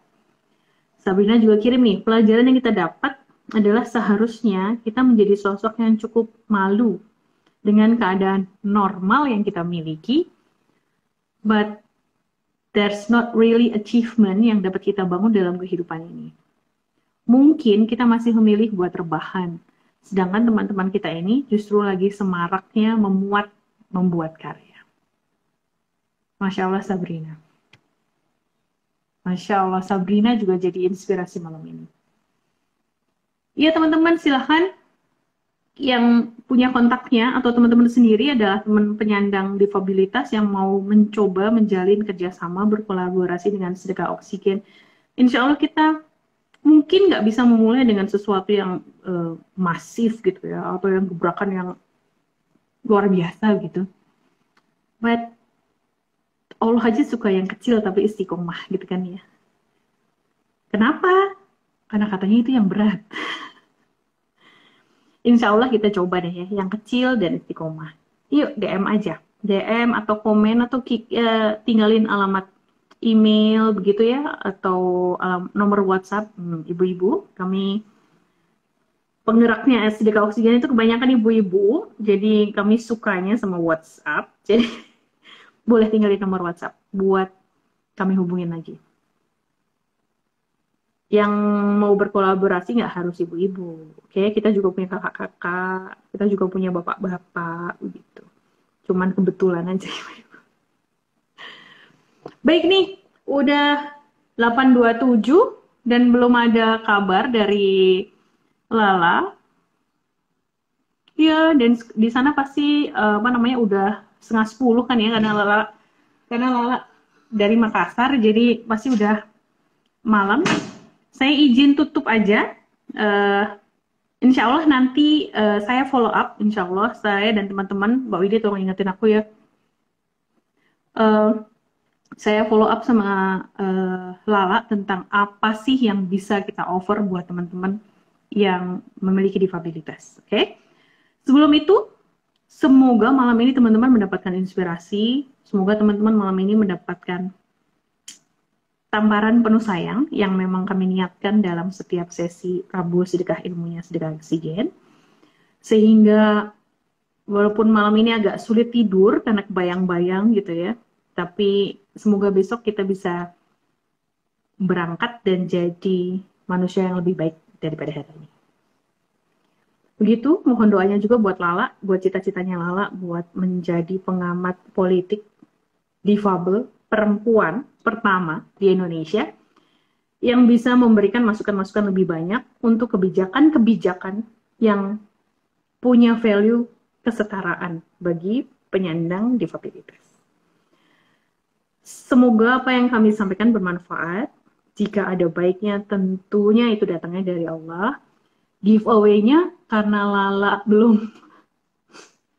Sabrina juga kirim nih, pelajaran yang kita dapat adalah seharusnya kita menjadi sosok yang cukup malu dengan keadaan normal yang kita miliki, but there's not really achievement yang dapat kita bangun dalam kehidupan ini. Mungkin kita masih memilih buat rebahan, sedangkan teman-teman kita ini justru lagi semaraknya membuat karya. Masya Allah Sabrina. Masya Allah Sabrina juga jadi inspirasi malam ini. Iya teman-teman, silahkan yang punya kontaknya atau teman-teman sendiri adalah teman penyandang difabilitas yang mau mencoba menjalin kerjasama berkolaborasi dengan Sedekah Oksigen. Insya Allah kita mungkin nggak bisa memulai dengan sesuatu yang masif gitu ya, atau yang gebrakan yang luar biasa gitu. But Allah aja suka yang kecil tapi istiqomah gitu kan ya. Kenapa? Karena katanya itu yang berat. Insya Allah kita coba deh ya, yang kecil dan istiqomah. Yuk DM aja, DM atau komen atau tinggalin alamat email begitu ya, atau nomor WhatsApp. Ibu-ibu, kami penggeraknya sedekah oksigen itu kebanyakan ibu-ibu, jadi kami sukanya sama WhatsApp. Jadi boleh tinggalin nomor WhatsApp buat kami hubungin lagi. Yang mau berkolaborasi nggak harus ibu-ibu, oke? Kita juga punya kakak-kakak, kita juga punya bapak-bapak, gitu. Cuman kebetulan aja. Baik nih, udah 8.27 dan belum ada kabar dari Lala. Iya, dan di sana pasti udah 9:30 kan ya, karena Lala dari Makassar, jadi pasti udah malam. Saya izin tutup aja. Insya Allah nanti saya follow up. Insya Allah saya dan teman-teman, Mbak Widi tolong ingetin aku ya. Saya follow up sama Lala tentang apa sih yang bisa kita offer buat teman-teman yang memiliki difabilitas. Oke? Sebelum itu, semoga malam ini teman-teman mendapatkan inspirasi. Semoga teman-teman malam ini mendapatkan tamparan penuh sayang yang memang kami niatkan dalam setiap sesi Rabu Sedekah Ilmunya Sedekah Oksigen. Sehingga walaupun malam ini agak sulit tidur karena kebayang-bayang gitu ya, tapi semoga besok kita bisa berangkat dan jadi manusia yang lebih baik daripada hari ini. Begitu, mohon doanya juga buat Lala, buat cita-citanya Lala, buat menjadi pengamat politik difabel perempuan pertama di Indonesia yang bisa memberikan masukan-masukan lebih banyak untuk kebijakan-kebijakan yang punya value kesetaraan bagi penyandang difabilitas. Semoga apa yang kami sampaikan bermanfaat. Jika ada baiknya tentunya itu datangnya dari Allah. Giveaway-nya karena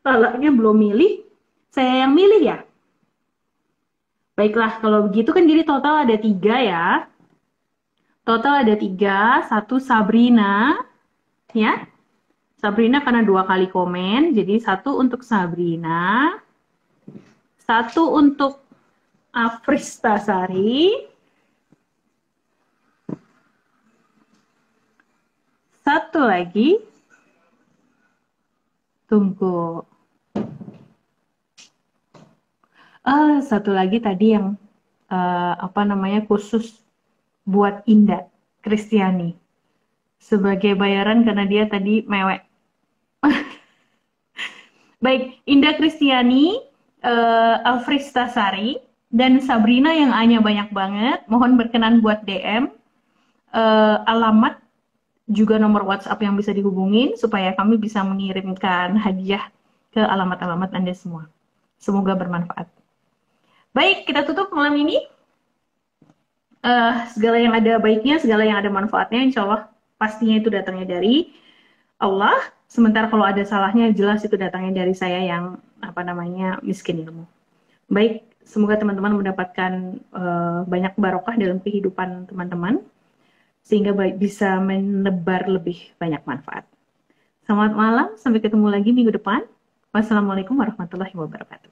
Lalanya belum milih, saya yang milih ya. Baiklah, kalau begitu kan jadi total ada 3 ya. Total ada 3, 1 Sabrina, ya. Sabrina karena 2 kali komen, jadi 1 untuk Sabrina, 1 untuk Afristasari, 1 lagi, tunggu. 1 lagi tadi yang khusus buat Indah Kristiani sebagai bayaran karena dia tadi mewek. Baik, Indah Kristiani, Alfristasari, dan Sabrina yang A-nya banyak banget. Mohon berkenan buat DM alamat juga nomor WhatsApp yang bisa dihubungin supaya kami bisa mengirimkan hadiah ke alamat-alamat Anda semua. Semoga bermanfaat. Baik, kita tutup malam ini. Segala yang ada baiknya, segala yang ada manfaatnya, insya Allah pastinya itu datangnya dari Allah. Sementara kalau ada salahnya, jelas itu datangnya dari saya yang miskin ilmu. Baik, semoga teman-teman mendapatkan banyak barokah dalam kehidupan teman-teman, sehingga bisa menebar lebih banyak manfaat. Selamat malam, sampai ketemu lagi minggu depan. Wassalamualaikum warahmatullahi wabarakatuh.